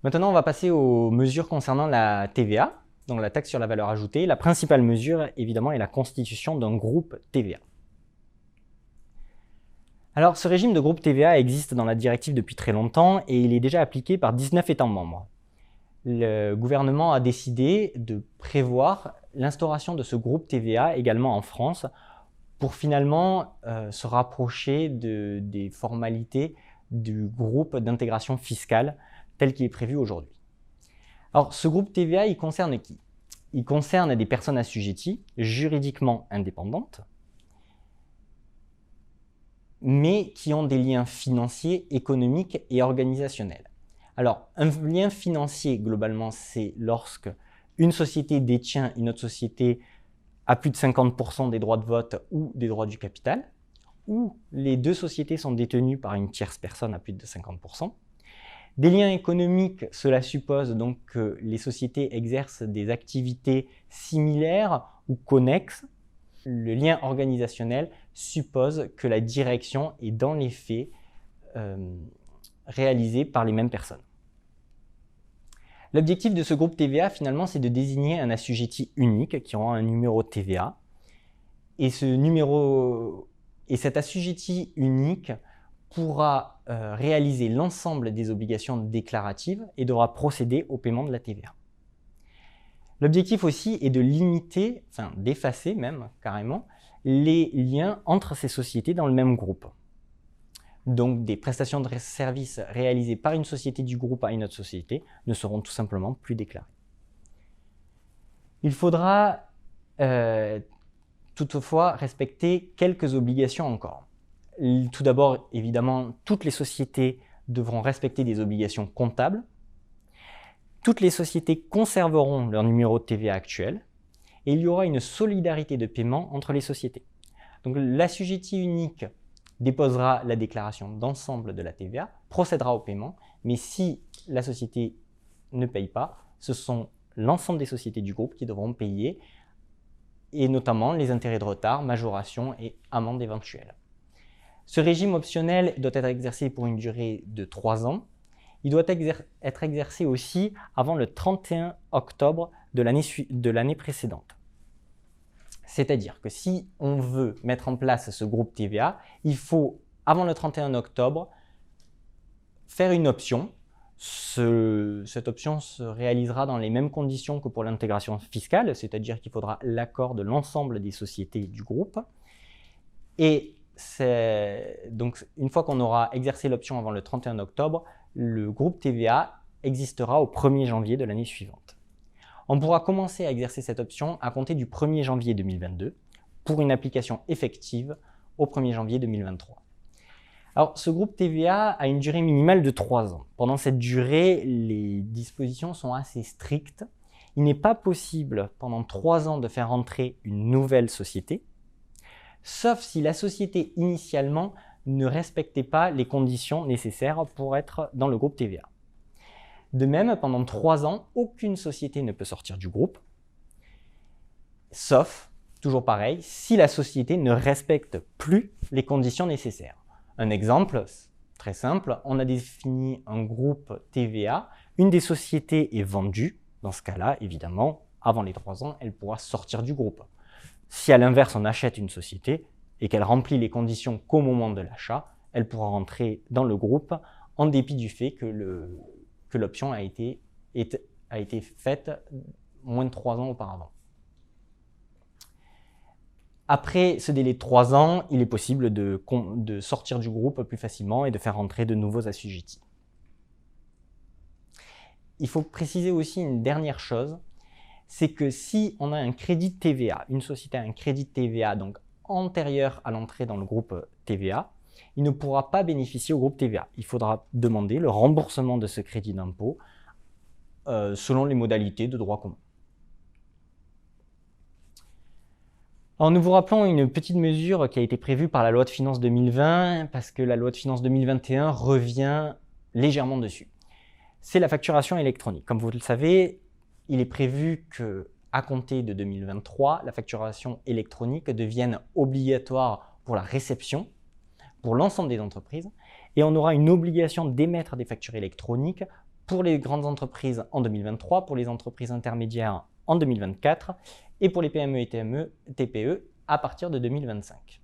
Maintenant, on va passer aux mesures concernant la TVA, donc la taxe sur la valeur ajoutée. La principale mesure, évidemment, est la constitution d'un groupe TVA. Alors, ce régime de groupe TVA existe dans la directive depuis très longtemps et il est déjà appliqué par 19 États membres. Le gouvernement a décidé de prévoir l'instauration de ce groupe TVA également en France pour finalement se rapprocher des formalités du groupe d'intégration fiscale tel qu'il est prévu aujourd'hui. Alors, ce groupe TVA, il concerne qui? Il concerne des personnes assujetties, juridiquement indépendantes, mais qui ont des liens financiers, économiques et organisationnels. Alors, un lien financier, globalement, c'est lorsque une société détient une autre société à plus de 50% des droits de vote ou des droits du capital, ou les deux sociétés sont détenues par une tierce personne à plus de 50%. Des liens économiques, cela suppose donc que les sociétés exercent des activités similaires ou connexes. Le lien organisationnel suppose que la direction est dans les faits réalisée par les mêmes personnes. L'objectif de ce groupe TVA, finalement, c'est de désigner un assujetti unique qui aura un numéro TVA. Et cet assujetti unique pourra réaliser l'ensemble des obligations déclaratives et devra procéder au paiement de la TVA. L'objectif aussi est de limiter, enfin d'effacer même carrément, les liens entre ces sociétés dans le même groupe. Donc des prestations de services réalisées par une société du groupe à une autre société ne seront tout simplement plus déclarées. Il faudra toutefois respecter quelques obligations encore. Tout d'abord, évidemment, toutes les sociétés devront respecter des obligations comptables. Toutes les sociétés conserveront leur numéro de TVA actuel et il y aura une solidarité de paiement entre les sociétés. Donc l'assujetti unique déposera la déclaration d'ensemble de la TVA, procédera au paiement, mais si la société ne paye pas, ce sont l'ensemble des sociétés du groupe qui devront payer, et notamment les intérêts de retard, majoration et amendes éventuelles. Ce régime optionnel doit être exercé pour une durée de 3 ans. Il doit être exercé aussi avant le 31 octobre de l'année précédente. C'est-à-dire que si on veut mettre en place ce groupe TVA, il faut, avant le 31 octobre, faire une option. Cette option se réalisera dans les mêmes conditions que pour l'intégration fiscale, c'est-à-dire qu'il faudra l'accord de l'ensemble des sociétés du groupe. Et donc, une fois qu'on aura exercé l'option avant le 31 octobre, le groupe TVA existera au 1er janvier de l'année suivante. On pourra commencer à exercer cette option à compter du 1er janvier 2022 pour une application effective au 1er janvier 2023. Alors, ce groupe TVA a une durée minimale de 3 ans. Pendant cette durée, les dispositions sont assez strictes. Il n'est pas possible pendant 3 ans de faire entrer une nouvelle société, sauf si la société initialement ne respectait pas les conditions nécessaires pour être dans le groupe TVA. De même, pendant 3 ans, aucune société ne peut sortir du groupe, sauf, toujours pareil, si la société ne respecte plus les conditions nécessaires. Un exemple très simple, on a défini un groupe TVA, une des sociétés est vendue, dans ce cas-là, évidemment, avant les 3 ans, elle pourra sortir du groupe. Si à l'inverse, on achète une société et qu'elle remplit les conditions qu'au moment de l'achat, elle pourra rentrer dans le groupe en dépit du fait que l'option a été faite moins de 3 ans auparavant. Après ce délai de 3 ans, il est possible de sortir du groupe plus facilement et de faire rentrer de nouveaux assujettis. Il faut préciser aussi une dernière chose, c'est que si on a un crédit de TVA, une société a un crédit de TVA donc antérieur à l'entrée dans le groupe TVA, il ne pourra pas bénéficier au groupe TVA. Il faudra demander le remboursement de ce crédit d'impôt selon les modalités de droit commun. Alors nous vous rappelons une petite mesure qui a été prévue par la loi de finances 2020 parce que la loi de finances 2021 revient légèrement dessus. C'est la facturation électronique. Comme vous le savez, il est prévu qu'à compter de 2023, la facturation électronique devienne obligatoire pour la réception, pour l'ensemble des entreprises, et on aura une obligation d'émettre des factures électroniques pour les grandes entreprises en 2023, pour les entreprises intermédiaires en 2024, et pour les PME et TPE à partir de 2025.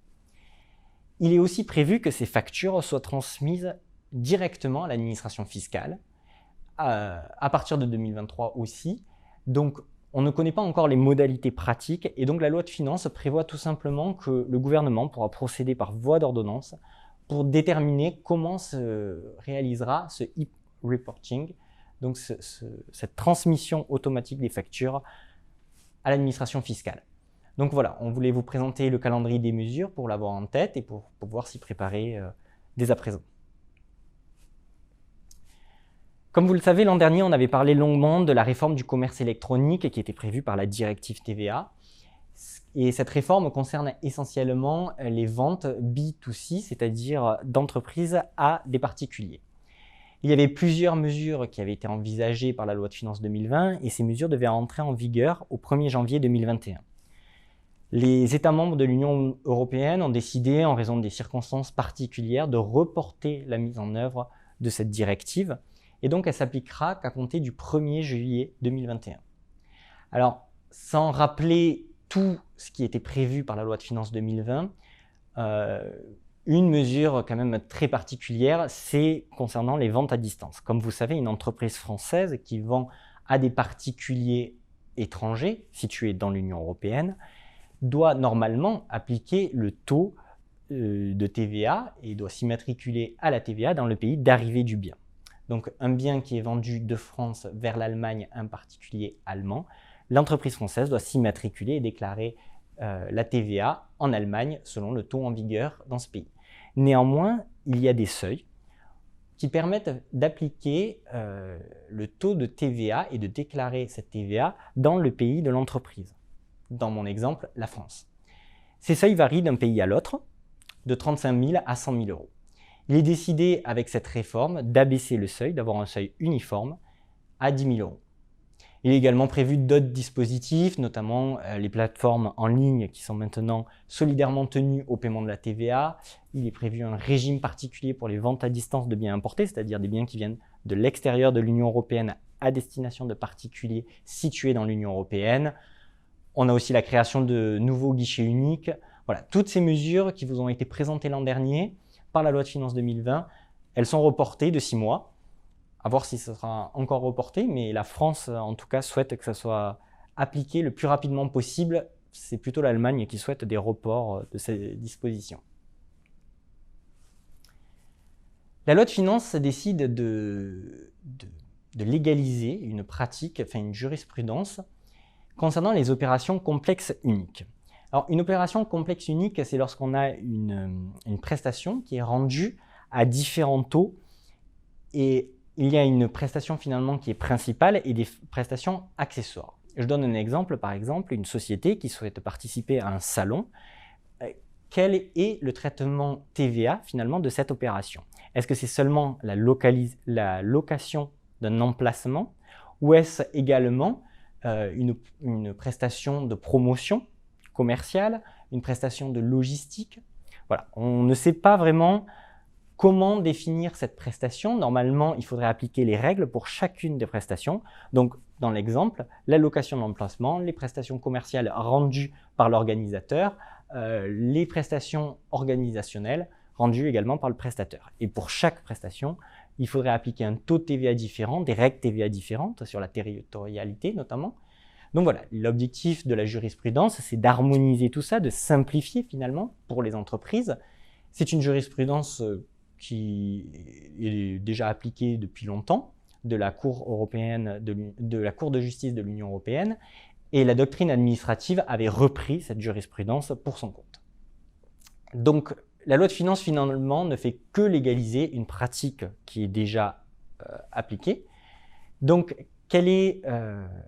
Il est aussi prévu que ces factures soient transmises directement à l'administration fiscale, à partir de 2023 aussi. Donc, on ne connaît pas encore les modalités pratiques et donc la loi de finances prévoit tout simplement que le gouvernement pourra procéder par voie d'ordonnance pour déterminer comment se réalisera ce e-reporting, donc cette transmission automatique des factures à l'administration fiscale. Donc voilà, on voulait vous présenter le calendrier des mesures pour l'avoir en tête et pour pouvoir s'y préparer dès à présent. Comme vous le savez, l'an dernier, on avait parlé longuement de la réforme du commerce électronique qui était prévue par la directive TVA. Et cette réforme concerne essentiellement les ventes B2C, c'est-à-dire d'entreprises à des particuliers. Il y avait plusieurs mesures qui avaient été envisagées par la loi de finances 2020 et ces mesures devaient entrer en vigueur au 1er janvier 2021. Les États membres de l'Union européenne ont décidé, en raison des circonstances particulières, de reporter la mise en œuvre de cette directive et donc elle s'appliquera qu'à compter du 1er juillet 2021. Alors, sans rappeler tout ce qui était prévu par la loi de finances 2020, une mesure quand même très particulière, c'est concernant les ventes à distance. Comme vous savez, une entreprise française qui vend à des particuliers étrangers situés dans l'Union européenne doit normalement appliquer le taux de TVA et doit s'immatriculer à la TVA dans le pays d'arrivée du bien. Donc un bien qui est vendu de France vers l'Allemagne à un particulier allemand, l'entreprise française doit s'immatriculer et déclarer la TVA en Allemagne selon le taux en vigueur dans ce pays. Néanmoins, il y a des seuils qui permettent d'appliquer le taux de TVA et de déclarer cette TVA dans le pays de l'entreprise. Dans mon exemple, la France. Ces seuils varient d'un pays à l'autre, de 35 000 à 100 000 euros. Il est décidé avec cette réforme d'abaisser le seuil, d'avoir un seuil uniforme à 10 000 euros. Il est également prévu d'autres dispositifs, notamment les plateformes en ligne qui sont maintenant solidairement tenues au paiement de la TVA. Il est prévu un régime particulier pour les ventes à distance de biens importés, c'est-à-dire des biens qui viennent de l'extérieur de l'Union européenne à destination de particuliers situés dans l'Union européenne. On a aussi la création de nouveaux guichets uniques. Voilà, toutes ces mesures qui vous ont été présentées l'an dernier par la loi de finances 2020, elles sont reportées de 6 mois. À voir si ce sera encore reporté, mais la France, en tout cas, souhaite que ça soit appliqué le plus rapidement possible. C'est plutôt l'Allemagne qui souhaite des reports de ces dispositions. La loi de finances décide de légaliser une pratique, enfin une jurisprudence, concernant les opérations complexes uniques. Alors, une opération complexe unique, c'est lorsqu'on a une prestation qui est rendue à différents taux et il y a une prestation finalement qui est principale et des prestations accessoires. Je donne un exemple, par exemple, une société qui souhaite participer à un salon. Quel est le traitement TVA finalement de cette opération? Est-ce que c'est seulement la location d'un emplacement ou est-ce également une prestation de promotion commerciale, une prestation de logistique? Voilà, on ne sait pas vraiment comment définir cette prestation. Normalement, il faudrait appliquer les règles pour chacune des prestations. Donc, dans l'exemple, la location d'emplacement, les prestations commerciales rendues par l'organisateur, les prestations organisationnelles rendues également par le prestataire. Et pour chaque prestation, il faudrait appliquer un taux de TVA différent, des règles TVA différentes sur la territorialité notamment. Donc voilà, l'objectif de la jurisprudence, c'est d'harmoniser tout ça, de simplifier finalement pour les entreprises. C'est une jurisprudence qui est déjà appliquée depuis longtemps de la Cour européenne, de la Cour de justice de l'Union européenne, et la doctrine administrative avait repris cette jurisprudence pour son compte. Donc, la loi de finances, finalement, ne fait que légaliser une pratique qui est déjà appliquée. Donc, quel est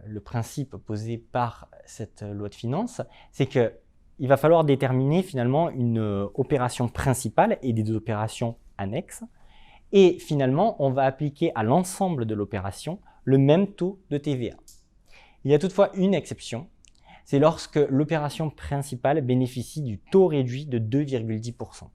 le principe posé par cette loi de finances? C'est qu'il va falloir déterminer finalement une opération principale et des opérations annexes. Et finalement, on va appliquer à l'ensemble de l'opération le même taux de TVA. Il y a toutefois une exception, c'est lorsque l'opération principale bénéficie du taux réduit de 2,10%.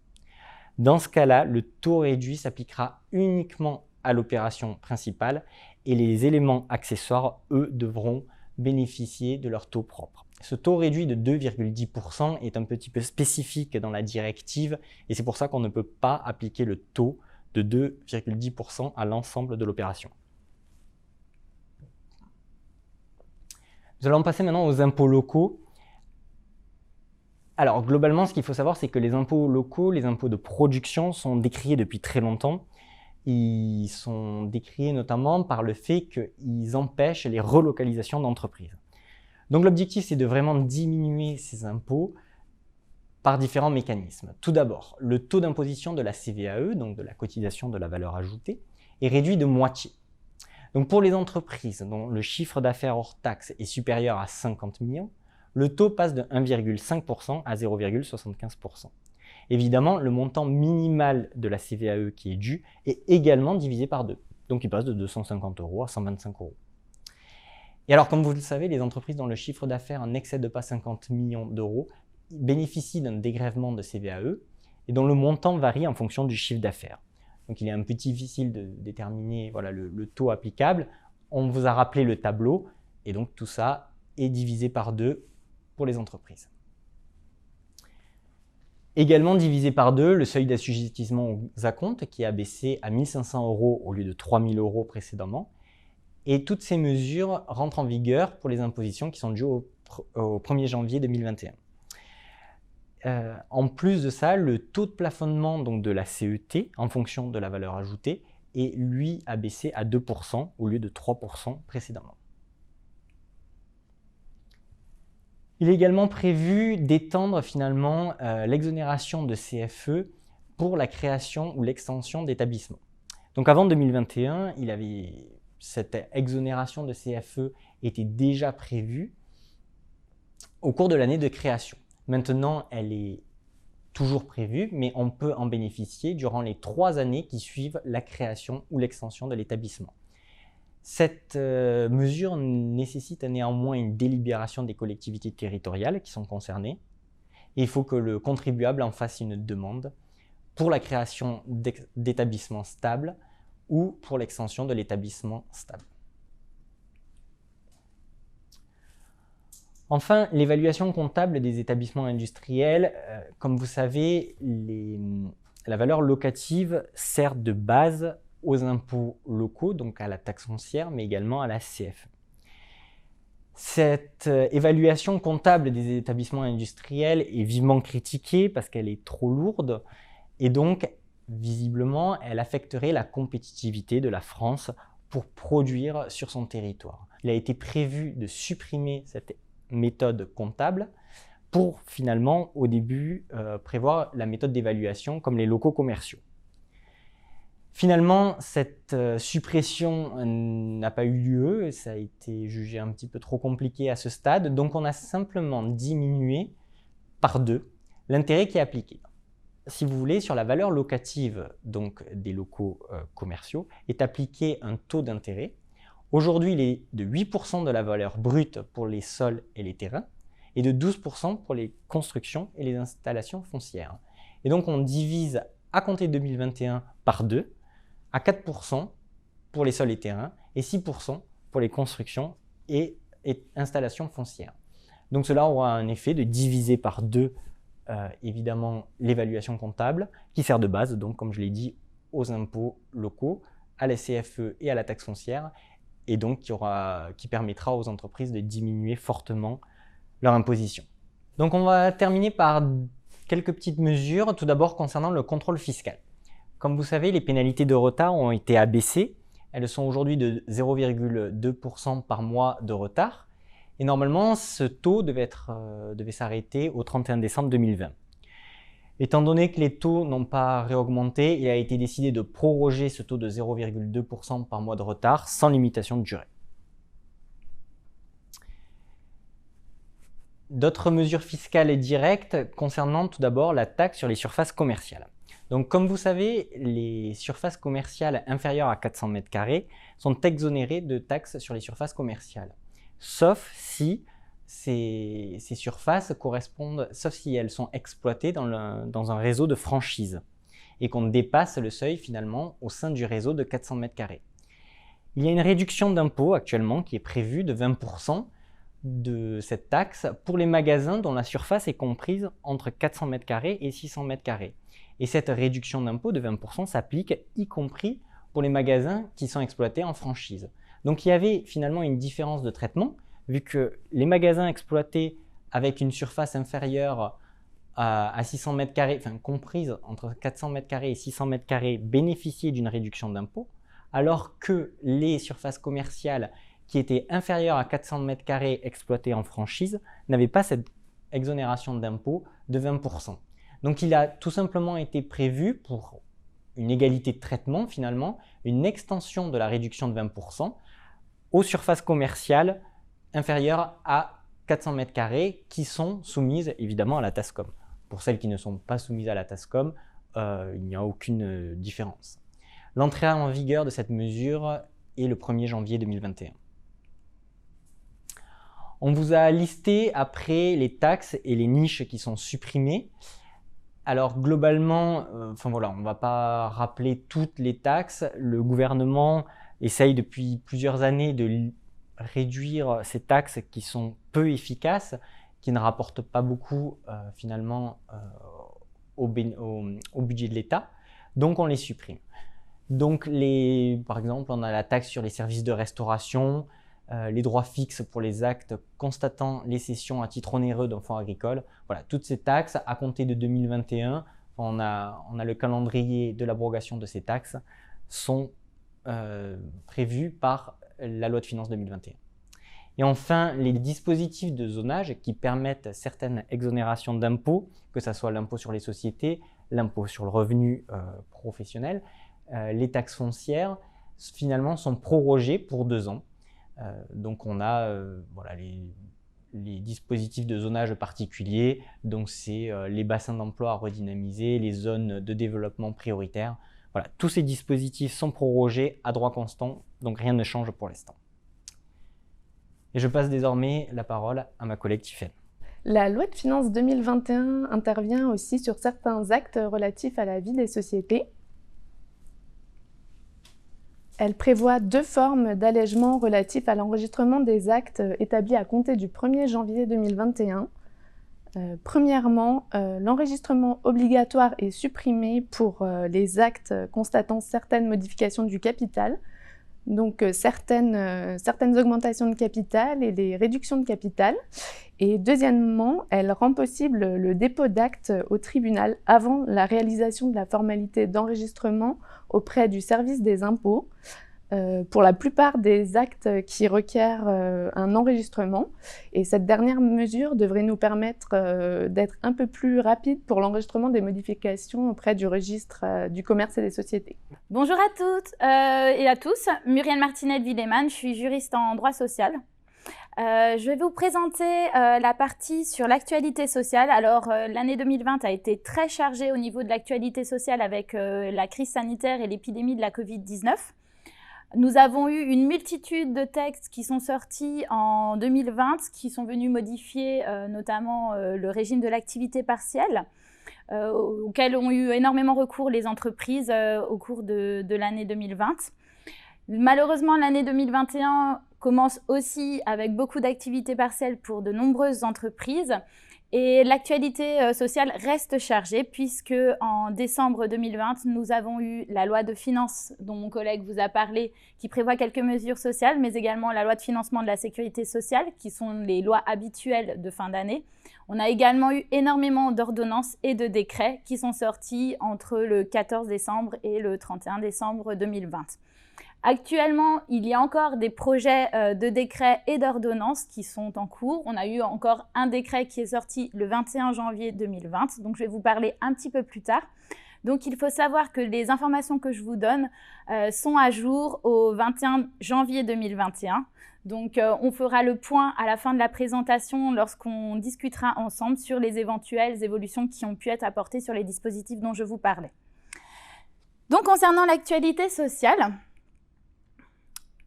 Dans ce cas-là, le taux réduit s'appliquera uniquement à l'opération principale et les éléments accessoires, eux, devront bénéficier de leur taux propre. Ce taux réduit de 2,10% est un petit peu spécifique dans la directive et c'est pour ça qu'on ne peut pas appliquer le taux de 2,10% à l'ensemble de l'opération. Nous allons passer maintenant aux impôts locaux. Alors globalement, ce qu'il faut savoir, c'est que les impôts locaux, les impôts de production sont décriés depuis très longtemps. Ils sont décriés notamment par le fait qu'ils empêchent les relocalisations d'entreprises. Donc l'objectif, c'est de vraiment diminuer ces impôts par différents mécanismes. Tout d'abord, le taux d'imposition de la CVAE, donc de la cotisation de la valeur ajoutée, est réduit de moitié. Donc pour les entreprises dont le chiffre d'affaires hors taxe est supérieur à 50 millions, le taux passe de 1,5% à 0,75%. Évidemment, le montant minimal de la CVAE qui est dû est également divisé par 2. Donc il passe de 250 € à 125 €. Et alors, comme vous le savez, les entreprises dont le chiffre d'affaires n'excède pas 50 millions d'euros bénéficient d'un dégrèvement de CVAE et dont le montant varie en fonction du chiffre d'affaires. Donc il est un peu difficile de déterminer le taux applicable. On vous a rappelé le tableau et donc tout ça est divisé par 2 pour les entreprises. Également divisé par 2, le seuil d'assujettissement aux acomptes qui a baissé à 1 500 € au lieu de 3 000 € précédemment. Et toutes ces mesures rentrent en vigueur pour les impositions qui sont dues au 1er janvier 2021. En plus de ça, le taux de plafonnement donc, de la CET en fonction de la valeur ajoutée est lui abaissé à 2% au lieu de 3% précédemment. Il est également prévu d'étendre finalement l'exonération de CFE pour la création ou l'extension d'établissements. Donc avant 2021, cette exonération de CFE était déjà prévue au cours de l'année de création. Maintenant, elle est toujours prévue, mais on peut en bénéficier durant les 3 années qui suivent la création ou l'extension de l'établissement. Cette mesure nécessite néanmoins une délibération des collectivités territoriales qui sont concernées. Et il faut que le contribuable en fasse une demande pour la création d'établissements stables ou pour l'extension de l'établissement stable. Enfin, l'évaluation comptable des établissements industriels. Comme vous savez, la valeur locative sert de base aux impôts locaux, donc à la taxe foncière, mais également à la CFE. Cette évaluation comptable des établissements industriels est vivement critiquée parce qu'elle est trop lourde et donc, visiblement, elle affecterait la compétitivité de la France pour produire sur son territoire. Il a été prévu de supprimer cette méthode comptable pour finalement, au début, prévoir la méthode d'évaluation comme les locaux commerciaux. Finalement, cette suppression n'a pas eu lieu, ça a été jugé un petit peu trop compliqué à ce stade, donc on a simplement diminué par 2 l'intérêt qui est appliqué. Si vous voulez, sur la valeur locative donc, des locaux commerciaux, est appliqué un taux d'intérêt. Aujourd'hui, il est de 8% de la valeur brute pour les sols et les terrains et de 12% pour les constructions et les installations foncières. Et donc, on divise à compter de 2021 par 2 à 4% pour les sols et terrains et 6% pour les constructions et installations foncières. Donc cela aura un effet de diviser par 2 évidemment l'évaluation comptable qui sert de base, donc comme je l'ai dit, aux impôts locaux, à la CFE et à la taxe foncière et donc qui permettra aux entreprises de diminuer fortement leur imposition. Donc on va terminer par quelques petites mesures, tout d'abord concernant le contrôle fiscal. Comme vous savez, les pénalités de retard ont été abaissées. Elles sont aujourd'hui de 0,2% par mois de retard. Et normalement, ce taux devait s'arrêter au 31 décembre 2020. Étant donné que les taux n'ont pas réaugmenté, il a été décidé de proroger ce taux de 0,2% par mois de retard sans limitation de durée. D'autres mesures fiscales et directes concernant tout d'abord la taxe sur les surfaces commerciales. Donc, comme vous savez, les surfaces commerciales inférieures à 400 m² sont exonérées de taxes sur les surfaces commerciales, sauf si ces surfaces correspondent, sauf si elles sont exploitées dans un réseau de franchise et qu'on dépasse le seuil finalement au sein du réseau de 400 m². Il y a une réduction d'impôt actuellement qui est prévue de 20% de cette taxe pour les magasins dont la surface est comprise entre 400 m² et 600 m². Et cette réduction d'impôt de 20% s'applique y compris pour les magasins qui sont exploités en franchise. Donc il y avait finalement une différence de traitement, vu que les magasins exploités avec une surface inférieure à 600 m², enfin comprise entre 400 m² et 600 m², bénéficiaient d'une réduction d'impôt, alors que les surfaces commerciales qui étaient inférieures à 400 m² exploitées en franchise n'avaient pas cette exonération d'impôt de 20%. Donc il a tout simplement été prévu pour une égalité de traitement finalement, une extension de la réduction de 20% aux surfaces commerciales inférieures à 400 m² qui sont soumises évidemment à la TASCOM. Pour celles qui ne sont pas soumises à la TASCOM, il n'y a aucune différence. L'entrée en vigueur de cette mesure est le 1er janvier 2021. On vous a listé après les taxes et les niches qui sont supprimées. Alors globalement, on ne va pas rappeler toutes les taxes. Le gouvernement essaye depuis plusieurs années de réduire ces taxes qui sont peu efficaces, qui ne rapportent pas beaucoup finalement au budget de l'État. Donc on les supprime. Donc par exemple, on a la taxe sur les services de restauration, les droits fixes pour les actes constatant les cessions à titre onéreux d'enfants agricoles. Voilà, toutes ces taxes, à compter de 2021, on a le calendrier de l'abrogation de ces taxes, sont prévues par la loi de finances 2021. Et enfin, les dispositifs de zonage qui permettent certaines exonérations d'impôts, que ce soit l'impôt sur les sociétés, l'impôt sur le revenu professionnel, les taxes foncières, finalement sont prorogés pour 2 ans. Donc on a les dispositifs de zonage particuliers, donc c'est les bassins d'emploi à redynamiser, les zones de développement prioritaires. Voilà, tous ces dispositifs sont prorogés à droit constant, donc rien ne change pour l'instant. Et je passe désormais la parole à ma collègue Tiffaine. La loi de finances 2021 intervient aussi sur certains actes relatifs à la vie des sociétés. Elle prévoit 2 formes d'allègement relatifs à l'enregistrement des actes établis à compter du 1er janvier 2021. Premièrement, l'enregistrement obligatoire est supprimé pour les actes constatant certaines modifications du capital, donc certaines augmentations de capital et des réductions de capital. Et deuxièmement, elle rend possible le dépôt d'actes au tribunal avant la réalisation de la formalité d'enregistrement auprès du service des impôts pour la plupart des actes qui requièrent un enregistrement. Et cette dernière mesure devrait nous permettre d'être un peu plus rapide pour l'enregistrement des modifications auprès du registre du commerce et des sociétés. Bonjour à toutes et à tous, Muriel Martinet-Wiedemann, je suis juriste en droit social. Je vais vous présenter la partie sur l'actualité sociale. Alors, l'année 2020 a été très chargée au niveau de l'actualité sociale avec la crise sanitaire et l'épidémie de la Covid-19. Nous avons eu une multitude de textes qui sont sortis en 2020, qui sont venus modifier notamment le régime de l'activité partielle, auquel ont eu énormément recours les entreprises au cours de l'année 2020. Malheureusement, l'année 2021 commence aussi avec beaucoup d'activités partielles pour de nombreuses entreprises. Et l'actualité sociale reste chargée puisque en décembre 2020, nous avons eu la loi de finances dont mon collègue vous a parlé, qui prévoit quelques mesures sociales, mais également la loi de financement de la sécurité sociale, qui sont les lois habituelles de fin d'année. On a également eu énormément d'ordonnances et de décrets qui sont sortis entre le 14 décembre et le 31 décembre 2020. Actuellement, il y a encore des projets de décrets et d'ordonnances qui sont en cours. On a eu encore un décret qui est sorti le 21 janvier 2020, donc je vais vous parler un petit peu plus tard. Donc il faut savoir que les informations que je vous donne sont à jour au 21 janvier 2021. Donc on fera le point à la fin de la présentation lorsqu'on discutera ensemble sur les éventuelles évolutions qui ont pu être apportées sur les dispositifs dont je vous parlais. Donc concernant l'actualité sociale,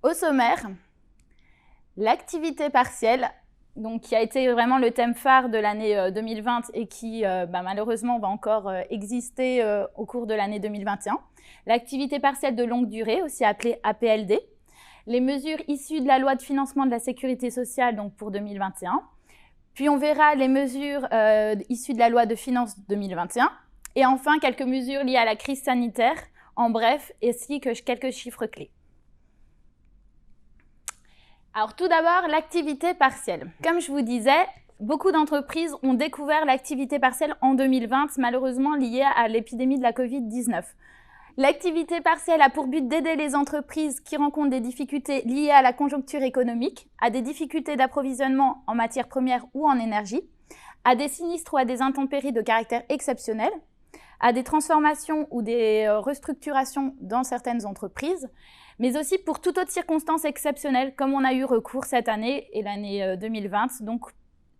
au sommaire, l'activité partielle, donc, qui a été vraiment le thème phare de l'année 2020 et qui malheureusement va encore exister au cours de l'année 2021. L'activité partielle de longue durée, aussi appelée APLD. Les mesures issues de la loi de financement de la sécurité sociale donc pour 2021. Puis on verra les mesures issues de la loi de finances 2021. Et enfin, quelques mesures liées à la crise sanitaire, en bref, ainsi que quelques chiffres clés. Alors tout d'abord, l'activité partielle. Comme je vous disais, beaucoup d'entreprises ont découvert l'activité partielle en 2020, malheureusement liée à l'épidémie de la Covid-19. L'activité partielle a pour but d'aider les entreprises qui rencontrent des difficultés liées à la conjoncture économique, à des difficultés d'approvisionnement en matières premières ou en énergie, à des sinistres ou à des intempéries de caractère exceptionnel, à des transformations ou des restructurations dans certaines entreprises, mais aussi pour toute autre circonstance exceptionnelle comme on a eu recours cette année et l'année 2020, donc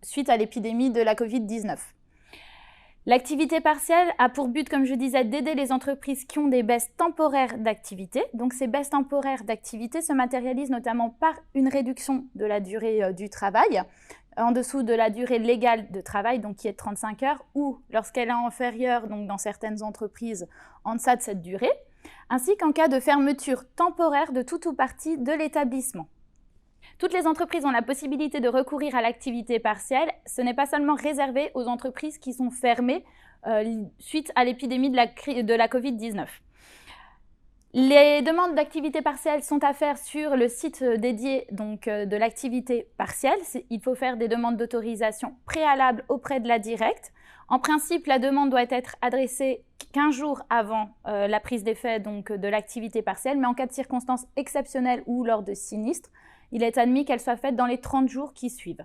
suite à l'épidémie de la Covid-19. L'activité partielle a pour but, comme je disais, d'aider les entreprises qui ont des baisses temporaires d'activité. Donc ces baisses temporaires d'activité se matérialisent notamment par une réduction de la durée du travail, en dessous de la durée légale de travail, donc qui est de 35 heures, ou lorsqu'elle est inférieure, donc dans certaines entreprises, en deçà de cette durée, ainsi qu'en cas de fermeture temporaire de tout ou partie de l'établissement. Toutes les entreprises ont la possibilité de recourir à l'activité partielle. Ce n'est pas seulement réservé aux entreprises qui sont fermées suite à l'épidémie de la Covid-19. Les demandes d'activité partielle sont à faire sur le site dédié donc, de l'activité partielle. Il faut faire des demandes d'autorisation préalables auprès de la directe. En principe, la demande doit être adressée 15 jours avant la prise d'effet donc, de l'activité partielle, mais en cas de circonstances exceptionnelles ou lors de sinistres, il est admis qu'elle soit faite dans les 30 jours qui suivent.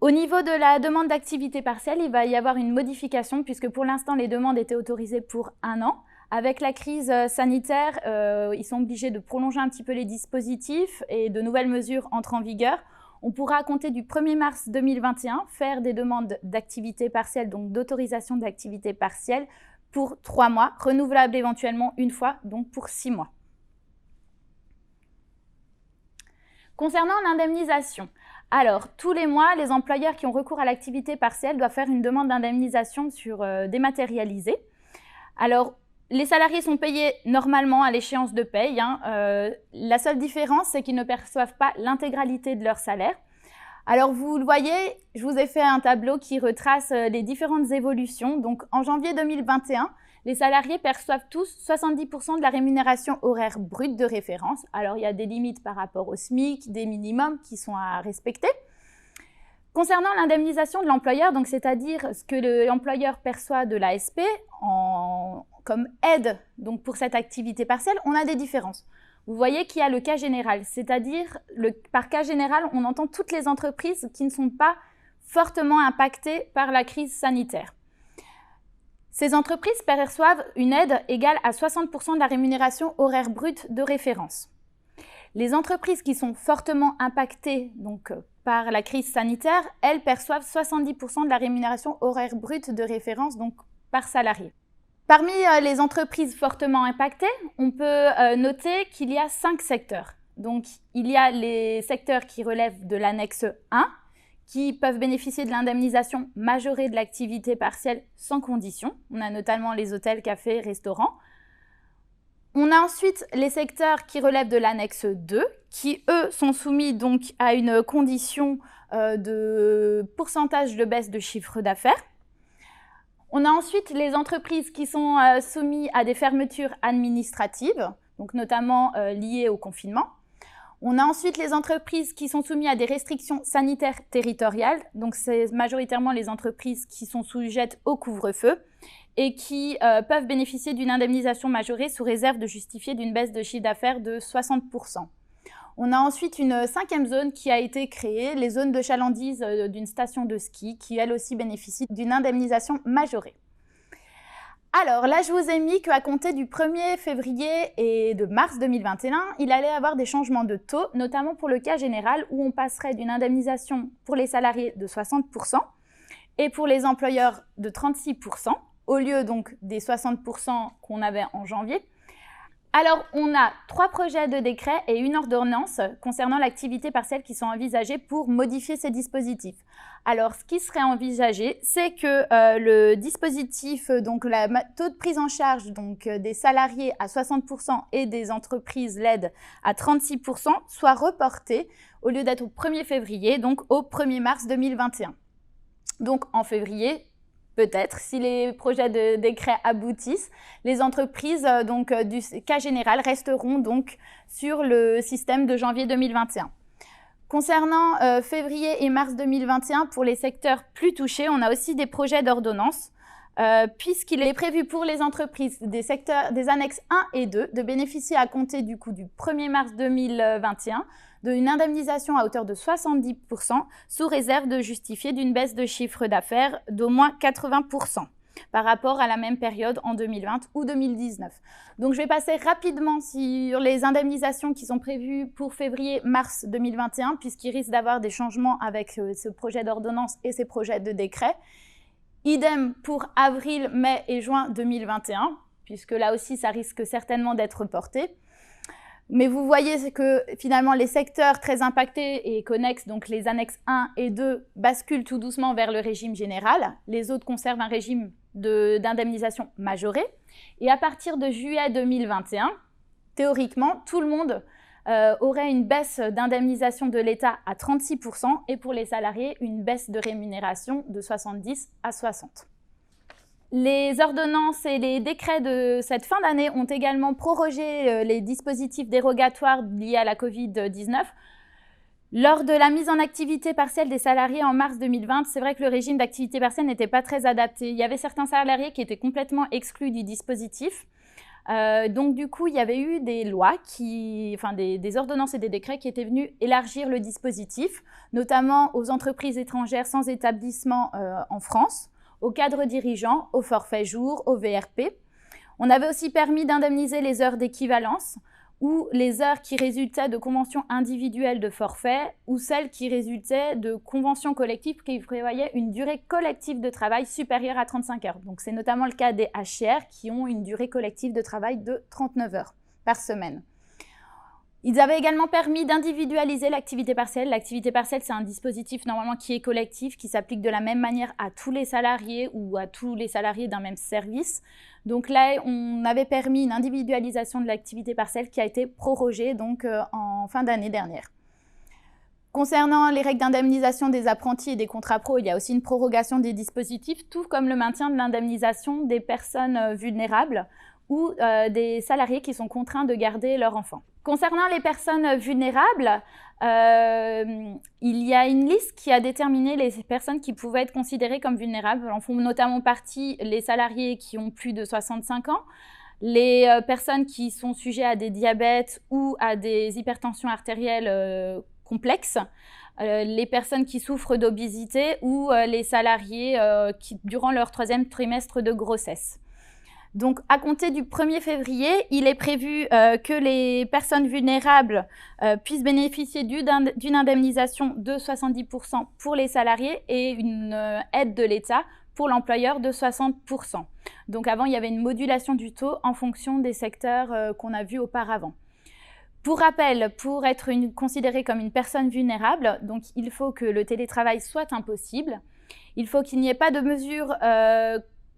Au niveau de la demande d'activité partielle, il va y avoir une modification puisque pour l'instant, les demandes étaient autorisées pour 1 an. Avec la crise sanitaire, ils sont obligés de prolonger un petit peu les dispositifs et de nouvelles mesures entrent en vigueur. On pourra, à compter du 1er mars 2021, faire des demandes d'activité partielle, donc d'autorisation d'activité partielle, pour 3 mois, renouvelables éventuellement une fois, donc pour 6 mois. Concernant l'indemnisation, alors tous les mois, les employeurs qui ont recours à l'activité partielle doivent faire une demande d'indemnisation sur dématérialisée. Alors, les salariés sont payés normalement à l'échéance de paye. La seule différence, c'est qu'ils ne perçoivent pas l'intégralité de leur salaire. Alors, vous le voyez, je vous ai fait un tableau qui retrace les différentes évolutions. Donc, en janvier 2021, les salariés perçoivent tous 70% de la rémunération horaire brute de référence. Alors, il y a des limites par rapport au SMIC, des minimums qui sont à respecter. Concernant l'indemnisation de l'employeur, donc c'est-à-dire ce que l'employeur perçoit de l'ASP comme aide donc pour cette activité partielle, on a des différences. Vous voyez qu'il y a le cas général, c'est-à-dire par cas général, on entend toutes les entreprises qui ne sont pas fortement impactées par la crise sanitaire. Ces entreprises perçoivent une aide égale à 60% de la rémunération horaire brute de référence. Les entreprises qui sont fortement impactées donc, par la crise sanitaire, elles perçoivent 70% de la rémunération horaire brute de référence donc, par salarié. Parmi les entreprises fortement impactées, on peut noter qu'il y a 5 secteurs. Donc, il y a les secteurs qui relèvent de l'annexe 1, qui peuvent bénéficier de l'indemnisation majorée de l'activité partielle sans condition. On a notamment les hôtels, cafés, restaurants. On a ensuite les secteurs qui relèvent de l'annexe 2, qui, eux, sont soumis donc à une condition de pourcentage de baisse de chiffre d'affaires. On a ensuite les entreprises qui sont soumises à des fermetures administratives, donc notamment liées au confinement. On a ensuite les entreprises qui sont soumises à des restrictions sanitaires territoriales, donc c'est majoritairement les entreprises qui sont sujettes au couvre-feu. et qui peuvent bénéficier d'une indemnisation majorée sous réserve de justifier d'une baisse de chiffre d'affaires de 60%. On a ensuite une 5e zone qui a été créée, les zones de chalandise d'une station de ski, qui elles aussi bénéficient d'une indemnisation majorée. Alors là, je vous ai mis qu'à compter du 1er février et de mars 2021, il allait y avoir des changements de taux, notamment pour le cas général, où on passerait d'une indemnisation pour les salariés de 60% et pour les employeurs de 36%, au lieu donc des 60% qu'on avait en janvier. Alors, on a 3 projets de décret et une ordonnance concernant l'activité partielle qui sont envisagés pour modifier ces dispositifs. Alors, ce qui serait envisagé, c'est que le dispositif, donc le taux de prise en charge des salariés à 60% et des entreprises LED à 36% soit reporté au lieu d'être au 1er février, donc au 1er mars 2021. Donc, en février, peut-être, si les projets de décret aboutissent, les entreprises du cas général resteront donc sur le système de janvier 2021. Concernant février et mars 2021, pour les secteurs plus touchés, on a aussi des projets d'ordonnance, puisqu'il est prévu pour les entreprises des secteurs des annexes 1 et 2 de bénéficier à compter du 1er mars 2021 d'une indemnisation à hauteur de 70% sous réserve de justifier d'une baisse de chiffre d'affaires d'au moins 80% par rapport à la même période en 2020 ou 2019. Donc je vais passer rapidement sur les indemnisations qui sont prévues pour février-mars 2021 puisqu'il risque d'avoir des changements avec ce projet d'ordonnance et ces projets de décret. Idem pour avril, mai et juin 2021 puisque là aussi ça risque certainement d'être reporté. Mais vous voyez que finalement les secteurs très impactés et connexes, donc les annexes 1 et 2, basculent tout doucement vers le régime général. Les autres conservent un régime d'indemnisation majorée. Et à partir de juillet 2021, théoriquement, tout le monde aurait une baisse d'indemnisation de l'État à 36% et pour les salariés, une baisse de rémunération de 70 à 60%. Les ordonnances et les décrets de cette fin d'année ont également prorogé les dispositifs dérogatoires liés à la Covid-19. Lors de la mise en activité partielle des salariés en mars 2020, c'est vrai que le régime d'activité partielle n'était pas très adapté. Il y avait certains salariés qui étaient complètement exclus du dispositif. Donc du coup, il y avait eu des lois, des ordonnances et des décrets qui étaient venus élargir le dispositif, notamment aux entreprises étrangères sans établissement en France, aux cadres dirigeants, au forfait jour, au VRP. On avait aussi permis d'indemniser les heures d'équivalence ou les heures qui résultaient de conventions individuelles de forfait ou celles qui résultaient de conventions collectives qui prévoyaient une durée collective de travail supérieure à 35 heures. Donc c'est notamment le cas des HR qui ont une durée collective de travail de 39 heures par semaine. Ils avaient également permis d'individualiser l'activité partielle. L'activité partielle, c'est un dispositif normalement qui est collectif, qui s'applique de la même manière à tous les salariés ou à tous les salariés d'un même service. Donc là, on avait permis une individualisation de l'activité partielle qui a été prorogée donc, en fin d'année dernière. Concernant les règles d'indemnisation des apprentis et des contrats pro, il y a aussi une prorogation des dispositifs, tout comme le maintien de l'indemnisation des personnes vulnérables ou des salariés qui sont contraints de garder leur enfant. Concernant les personnes vulnérables, il y a une liste qui a déterminé les personnes qui pouvaient être considérées comme vulnérables. En font notamment partie les salariés qui ont plus de 65 ans, les personnes qui sont sujettes à des diabètes ou à des hypertensions artérielles complexes, les personnes qui souffrent d'obésité ou les salariés qui, durant leur 3e trimestre de grossesse. Donc, à compter du 1er février, il est prévu que les personnes vulnérables puissent bénéficier d'une indemnisation de 70% pour les salariés et une aide de l'État pour l'employeur de 60%. Donc, avant, il y avait une modulation du taux en fonction des secteurs qu'on a vus auparavant. Pour rappel, pour être considéré comme une personne vulnérable, donc, il faut que le télétravail soit impossible. Il faut qu'il n'y ait pas de mesures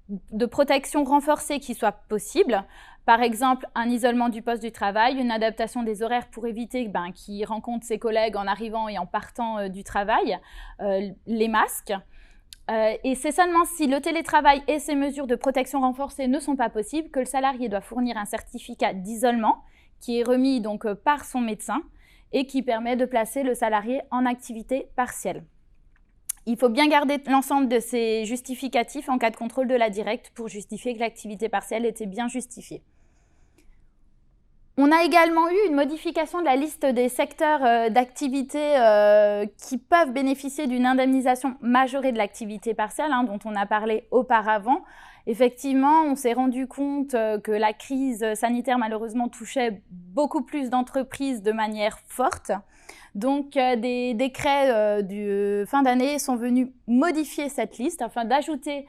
de protection renforcée qui soit possible. Par exemple, un isolement du poste du travail, une adaptation des horaires pour éviter qu'il rencontre ses collègues en arrivant et en partant du travail, les masques. Et c'est seulement si le télétravail et ces mesures de protection renforcée ne sont pas possibles que le salarié doit fournir un certificat d'isolement qui est remis donc par son médecin et qui permet de placer le salarié en activité partielle. Il faut bien garder l'ensemble de ces justificatifs en cas de contrôle de la directe pour justifier que l'activité partielle était bien justifiée. On a également eu une modification de la liste des secteurs d'activité qui peuvent bénéficier d'une indemnisation majorée de l'activité partielle, dont on a parlé auparavant. Effectivement, on s'est rendu compte que la crise sanitaire, malheureusement, touchait beaucoup plus d'entreprises de manière forte. Donc, des décrets de fin d'année sont venus modifier cette liste afin d'ajouter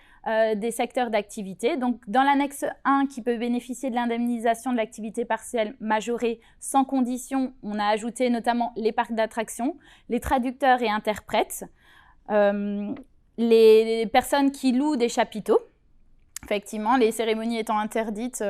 des secteurs d'activité. Donc, dans l'annexe 1 qui peut bénéficier de l'indemnisation de l'activité partielle majorée sans condition, on a ajouté notamment les parcs d'attractions, les traducteurs et interprètes, les personnes qui louent des chapiteaux. Effectivement, les cérémonies étant interdites,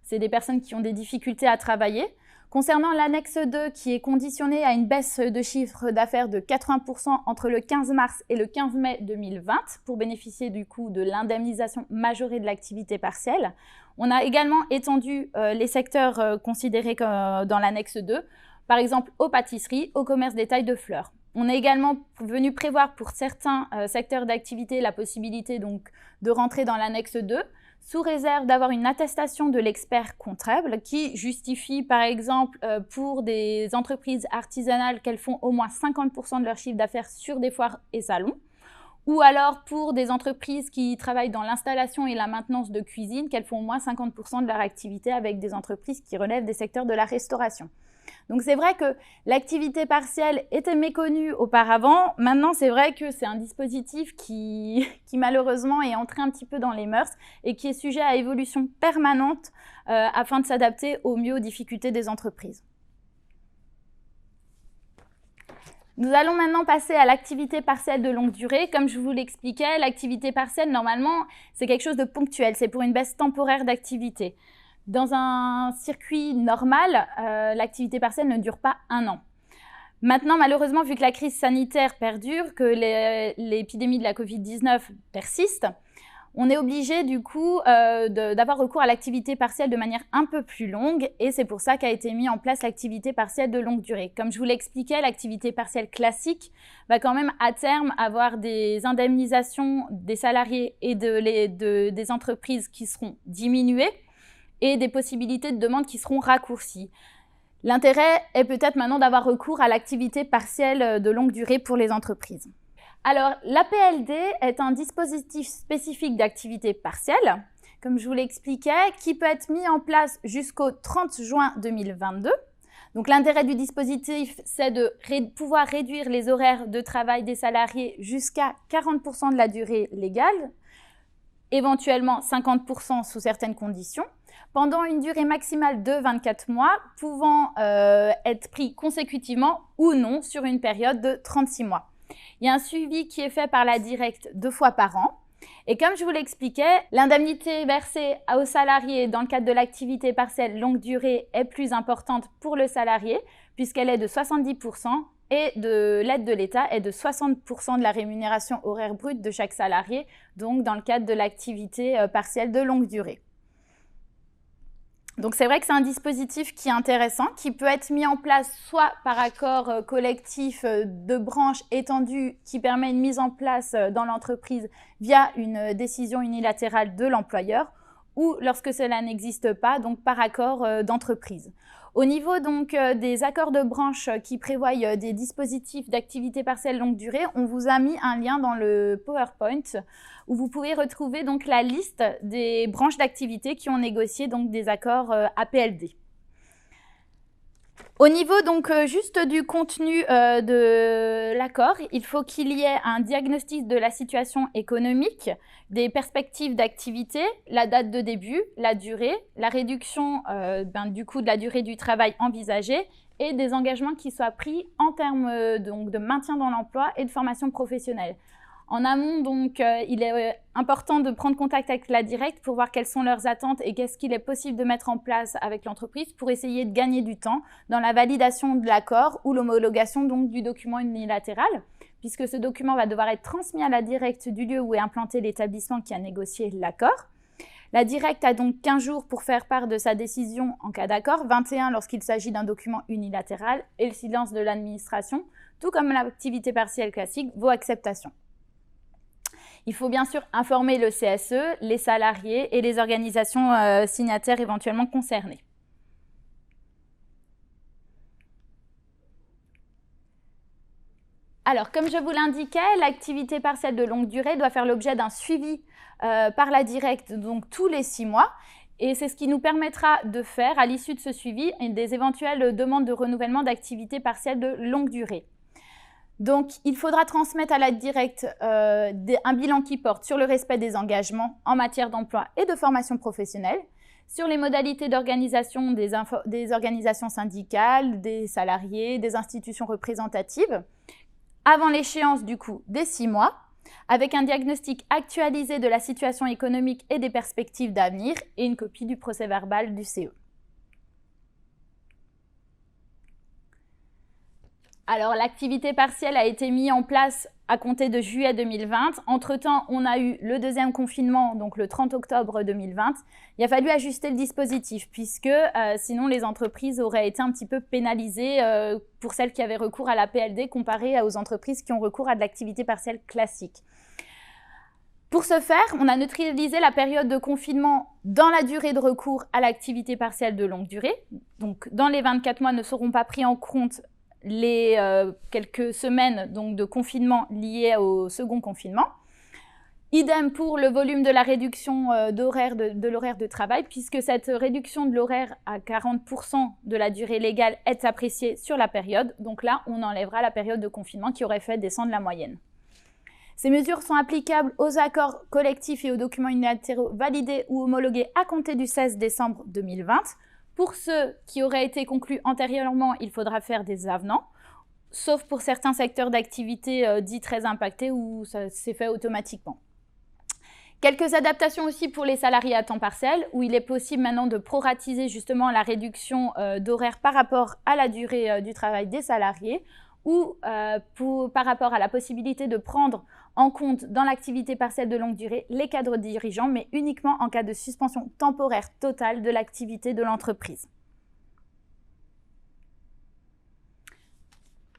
c'est des personnes qui ont des difficultés à travailler. Concernant l'annexe 2 qui est conditionnée à une baisse de chiffre d'affaires de 80% entre le 15 mars et le 15 mai 2020 pour bénéficier du coup de l'indemnisation majorée de l'activité partielle. On a également étendu les secteurs considérés dans l'annexe 2, par exemple aux pâtisseries, au commerce détail de fleurs. On est également venu prévoir pour certains secteurs d'activité la possibilité donc de rentrer dans l'annexe 2, sous réserve d'avoir une attestation de l'expert comptable qui justifie, par exemple, pour des entreprises artisanales qu'elles font au moins 50% de leur chiffre d'affaires sur des foires et salons, ou alors pour des entreprises qui travaillent dans l'installation et la maintenance de cuisine, qu'elles font au moins 50% de leur activité avec des entreprises qui relèvent des secteurs de la restauration. Donc c'est vrai que l'activité partielle était méconnue auparavant. Maintenant, c'est vrai que c'est un dispositif qui malheureusement est entré un petit peu dans les mœurs et qui est sujet à évolution permanente afin de s'adapter au mieux aux difficultés des entreprises. Nous allons maintenant passer à l'activité partielle de longue durée. Comme je vous l'expliquais, l'activité partielle, normalement, c'est quelque chose de ponctuel. C'est pour une baisse temporaire d'activité. Dans un circuit normal, l'activité partielle ne dure pas 1 an. Maintenant, malheureusement, vu que la crise sanitaire perdure, que l'épidémie de la Covid-19 persiste, on est obligé du coup d'avoir recours à l'activité partielle de manière un peu plus longue et c'est pour ça qu'a été mis en place l'activité partielle de longue durée. Comme je vous l'expliquais, l'activité partielle classique va quand même à terme avoir des indemnisations des salariés et des entreprises qui seront diminuées et des possibilités de demande qui seront raccourcies. L'intérêt est peut-être maintenant d'avoir recours à l'activité partielle de longue durée pour les entreprises. Alors, l'APLD est un dispositif spécifique d'activité partielle, comme je vous l'expliquais, qui peut être mis en place jusqu'au 30 juin 2022. Donc, l'intérêt du dispositif, c'est de pouvoir réduire les horaires de travail des salariés jusqu'à 40% de la durée légale, éventuellement 50% sous certaines conditions, pendant une durée maximale de 24 mois, pouvant être pris consécutivement ou non sur une période de 36 mois. Il y a un suivi qui est fait par la directe 2 fois par an. Et comme je vous l'expliquais, l'indemnité versée aux salariés dans le cadre de l'activité partielle longue durée est plus importante pour le salarié, puisqu'elle est de 70% et l'aide de l'État est de 60% de la rémunération horaire brute de chaque salarié, donc dans le cadre de l'activité partielle de longue durée. Donc c'est vrai que c'est un dispositif qui est intéressant, qui peut être mis en place soit par accord collectif de branche étendu qui permet une mise en place dans l'entreprise via une décision unilatérale de l'employeur, ou lorsque cela n'existe pas, donc par accord d'entreprise. Au niveau donc des accords de branche qui prévoient des dispositifs d'activité partielle longue durée, on vous a mis un lien dans le PowerPoint où vous pouvez retrouver donc la liste des branches d'activité qui ont négocié donc des accords APLD. Au niveau donc juste du contenu de l'accord, il faut qu'il y ait un diagnostic de la situation économique, des perspectives d'activité, la date de début, la durée, la réduction du coût de la durée du travail envisagée et des engagements qui soient pris en termes donc, de maintien dans l'emploi et de formation professionnelle. En amont, donc, il est important de prendre contact avec la directe pour voir quelles sont leurs attentes et qu'est-ce qu'il est possible de mettre en place avec l'entreprise pour essayer de gagner du temps dans la validation de l'accord ou l'homologation donc du document unilatéral, puisque ce document va devoir être transmis à la directe du lieu où est implanté l'établissement qui a négocié l'accord. La directe a donc 15 jours pour faire part de sa décision en cas d'accord, 21 lorsqu'il s'agit d'un document unilatéral et le silence de l'administration, tout comme l'activité partielle classique, vaut acceptation. Il faut bien sûr informer le CSE, les salariés et les organisations signataires éventuellement concernées. Alors, comme je vous l'indiquais, l'activité partielle de longue durée doit faire l'objet d'un suivi par la directe, donc tous les 6 mois. Et c'est ce qui nous permettra de faire, à l'issue de ce suivi, des éventuelles demandes de renouvellement d'activité partielle de longue durée. Donc, il faudra transmettre à la directe un bilan qui porte sur le respect des engagements en matière d'emploi et de formation professionnelle, sur les modalités d'organisation des organisations syndicales, des salariés, des institutions représentatives, avant l'échéance du coup des 6 mois, avec un diagnostic actualisé de la situation économique et des perspectives d'avenir et une copie du procès-verbal du CE. Alors, l'activité partielle a été mise en place à compter de juillet 2020. Entre-temps, on a eu le deuxième confinement, donc le 30 octobre 2020. Il a fallu ajuster le dispositif, puisque sinon les entreprises auraient été un petit peu pénalisées pour celles qui avaient recours à la PLD comparé aux entreprises qui ont recours à de l'activité partielle classique. Pour ce faire, on a neutralisé la période de confinement dans la durée de recours à l'activité partielle de longue durée. Donc, dans les 24 mois ne seront pas pris en compte les quelques semaines donc, de confinement liées au second confinement. Idem pour le volume de la réduction de l'horaire de travail, puisque cette réduction de l'horaire à 40% de la durée légale est appréciée sur la période. Donc là, on enlèvera la période de confinement qui aurait fait descendre la moyenne. Ces mesures sont applicables aux accords collectifs et aux documents unilatéraux validés ou homologués à compter du 16 décembre 2020. Pour ceux qui auraient été conclus antérieurement, il faudra faire des avenants, sauf pour certains secteurs d'activité dits très impactés où ça s'est fait automatiquement. Quelques adaptations aussi pour les salariés à temps partiel, où il est possible maintenant de proratiser justement la réduction d'horaire par rapport à la durée du travail des salariés, ou par rapport à la possibilité de prendre en compte dans l'activité partielle de longue durée les cadres dirigeants, mais uniquement en cas de suspension temporaire totale de l'activité de l'entreprise.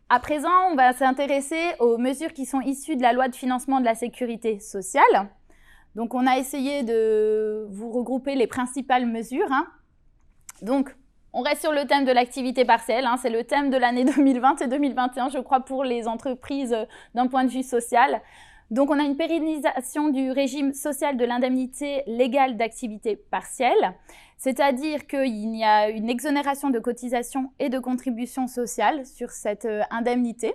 À présent, on va s'intéresser aux mesures qui sont issues de la loi de financement de la sécurité sociale. Donc, on a essayé de vous regrouper les principales mesures. Donc, on reste sur le thème de l'activité partielle, c'est le thème de l'année 2020 et 2021, je crois, pour les entreprises d'un point de vue social. Donc, on a une pérennisation du régime social de l'indemnité légale d'activité partielle, c'est-à-dire qu'il y a une exonération de cotisations et de contributions sociales sur cette indemnité.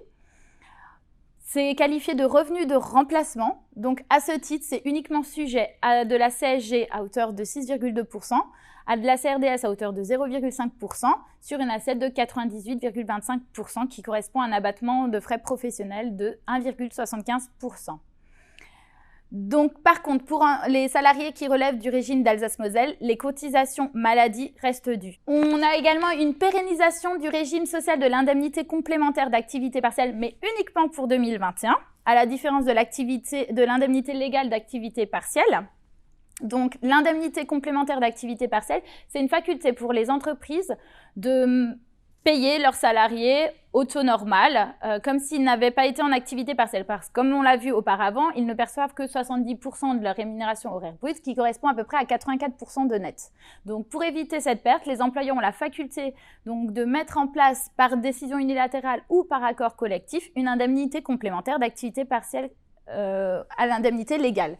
C'est qualifié de revenu de remplacement. Donc, à ce titre, c'est uniquement sujet à de la CSG à hauteur de 6,2%, à de la CRDS à hauteur de 0,5% sur une assiette de 98,25% qui correspond à un abattement de frais professionnels de 1,75%. Donc, par contre, pour les salariés qui relèvent du régime d'Alsace-Moselle, les cotisations maladie restent dues. On a également une pérennisation du régime social de l'indemnité complémentaire d'activité partielle, mais uniquement pour 2021, à la différence de l'indemnité légale d'activité partielle. Donc, l'indemnité complémentaire d'activité partielle, c'est une faculté pour les entreprises de payer leurs salariés au taux normal, comme s'ils n'avaient pas été en activité partielle. Parce que, comme on l'a vu auparavant, ils ne perçoivent que 70% de leur rémunération horaire brute, ce qui correspond à peu près à 84% de net. Donc, pour éviter cette perte, les employeurs ont la faculté donc, de mettre en place, par décision unilatérale ou par accord collectif, une indemnité complémentaire d'activité partielle à l'indemnité légale.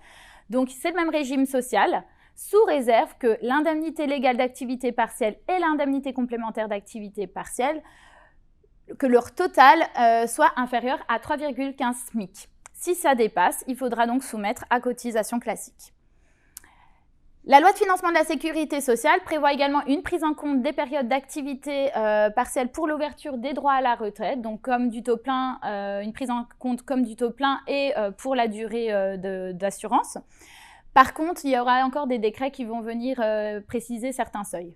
Donc, c'est le même régime social, sous réserve que l'indemnité légale d'activité partielle et l'indemnité complémentaire d'activité partielle, que leur total soit inférieur à 3,15 SMIC. Si ça dépasse, il faudra donc soumettre à cotisation classique. La loi de financement de la sécurité sociale prévoit également une prise en compte des périodes d'activité partielle pour l'ouverture des droits à la retraite, donc comme du taux plein, une prise en compte comme du taux plein et pour la durée d'assurance. Par contre, il y aura encore des décrets qui vont venir préciser certains seuils.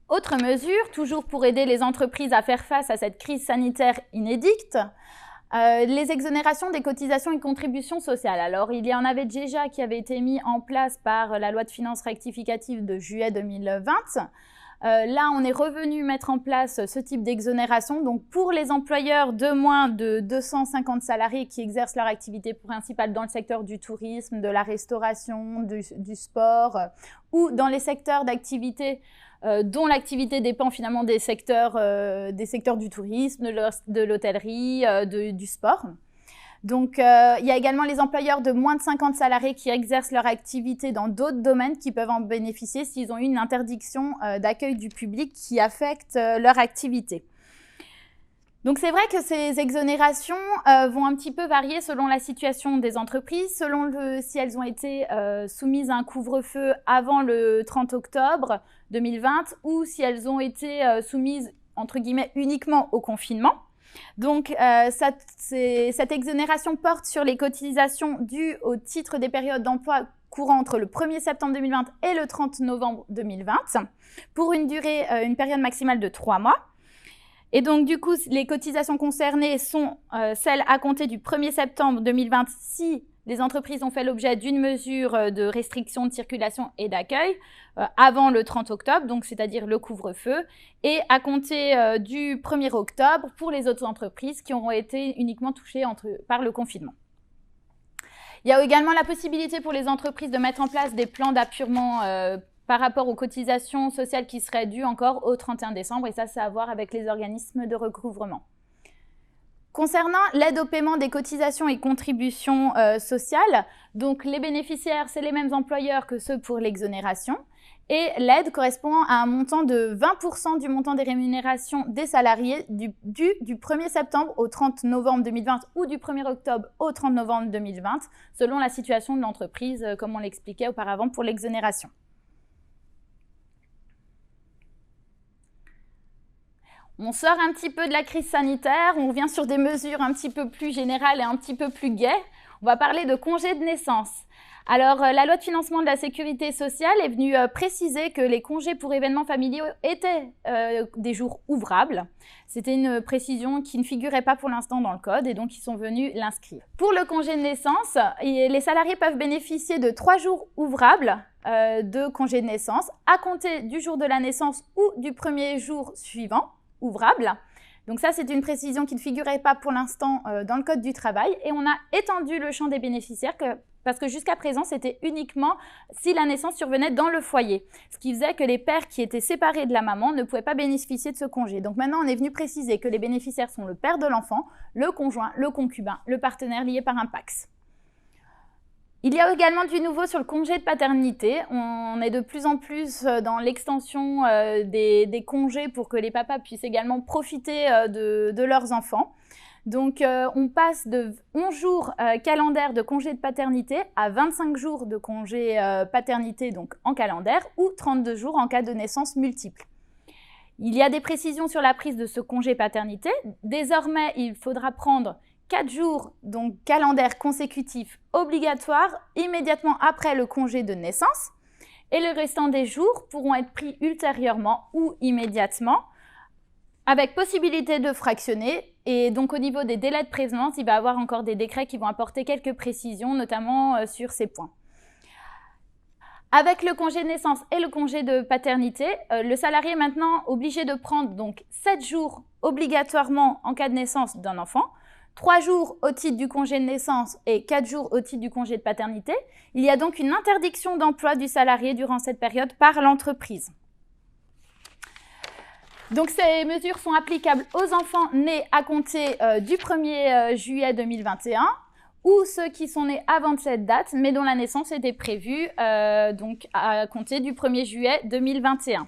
Autre mesure, toujours pour aider les entreprises à faire face à cette crise sanitaire inédite, les exonérations des cotisations et contributions sociales. Alors, il y en avait déjà qui avaient été mis en place par la loi de finances rectificative de juillet 2020. Là, on est revenu mettre en place ce type d'exonération. Donc, pour les employeurs de moins de 250 salariés qui exercent leur activité principale dans le secteur du tourisme, de la restauration, du sport ou dans les secteurs d'activité dont l'activité dépend finalement des secteurs du tourisme, de l'hôtellerie, du sport. Donc, il y a également les employeurs de moins de 50 salariés qui exercent leur activité dans d'autres domaines qui peuvent en bénéficier s'ils ont eu une interdiction d'accueil du public qui affecte leur activité. Donc, c'est vrai que ces exonérations vont un petit peu varier selon la situation des entreprises, selon si elles ont été soumises à un couvre-feu avant le 30 octobre 2020 ou si elles ont été soumises, entre guillemets, uniquement au confinement. Donc, cette exonération porte sur les cotisations dues au titre des périodes d'emploi courant entre le 1er septembre 2020 et le 30 novembre 2020 pour une période maximale de 3 mois. Et donc, du coup, les cotisations concernées sont celles à compter du 1er septembre 2020 si les entreprises ont fait l'objet d'une mesure de restriction de circulation et d'accueil avant le 30 octobre, donc c'est-à-dire le couvre-feu, et à compter du 1er octobre pour les autres entreprises qui auront été uniquement touchées par le confinement. Il y a également la possibilité pour les entreprises de mettre en place des plans d'appurement par rapport aux cotisations sociales qui seraient dues encore au 31 décembre, et ça, c'est à voir avec les organismes de recouvrement. Concernant l'aide au paiement des cotisations et contributions sociales, donc les bénéficiaires, c'est les mêmes employeurs que ceux pour l'exonération, et l'aide correspond à un montant de 20% du montant des rémunérations des salariés du 1er septembre au 30 novembre 2020 ou du 1er octobre au 30 novembre 2020, selon la situation de l'entreprise, comme on l'expliquait auparavant pour l'exonération. On sort un petit peu de la crise sanitaire, on revient sur des mesures un petit peu plus générales et un petit peu plus gaies. On va parler de congés de naissance. Alors, la loi de financement de la sécurité sociale est venue préciser que les congés pour événements familiaux étaient des jours ouvrables. C'était une précision qui ne figurait pas pour l'instant dans le code et donc ils sont venus l'inscrire. Pour le congé de naissance, les salariés peuvent bénéficier de 3 jours ouvrables de congé de naissance à compter du jour de la naissance ou du premier jour suivant ouvrable. Donc ça, c'est une précision qui ne figurait pas pour l'instant dans le Code du travail et on a étendu le champ des bénéficiaires parce que jusqu'à présent, c'était uniquement si la naissance survenait dans le foyer, ce qui faisait que les pères qui étaient séparés de la maman ne pouvaient pas bénéficier de ce congé. Donc maintenant, on est venu préciser que les bénéficiaires sont le père de l'enfant, le conjoint, le concubin, le partenaire lié par un PACS. Il y a également du nouveau sur le congé de paternité. On est de plus en plus dans l'extension des congés pour que les papas puissent également profiter de leurs enfants. Donc, on passe de 11 jours calendaires de congé de paternité à 25 jours de congé paternité donc en calendaire ou 32 jours en cas de naissance multiple. Il y a des précisions sur la prise de ce congé paternité. Désormais, il faudra prendre 4 jours, donc calendaire consécutif obligatoire, immédiatement après le congé de naissance. Et le restant des jours pourront être pris ultérieurement ou immédiatement, avec possibilité de fractionner. Et donc au niveau des délais de prévenance, il va y avoir encore des décrets qui vont apporter quelques précisions, notamment sur ces points. Avec le congé de naissance et le congé de paternité, le salarié est maintenant obligé de prendre donc 7 jours obligatoirement en cas de naissance d'un enfant, 3 jours au titre du congé de naissance et 4 jours au titre du congé de paternité. Il y a donc une interdiction d'emploi du salarié durant cette période par l'entreprise. Donc ces mesures sont applicables aux enfants nés à compter du 1er juillet 2021 ou ceux qui sont nés avant cette date mais dont la naissance était prévue donc à compter du 1er juillet 2021.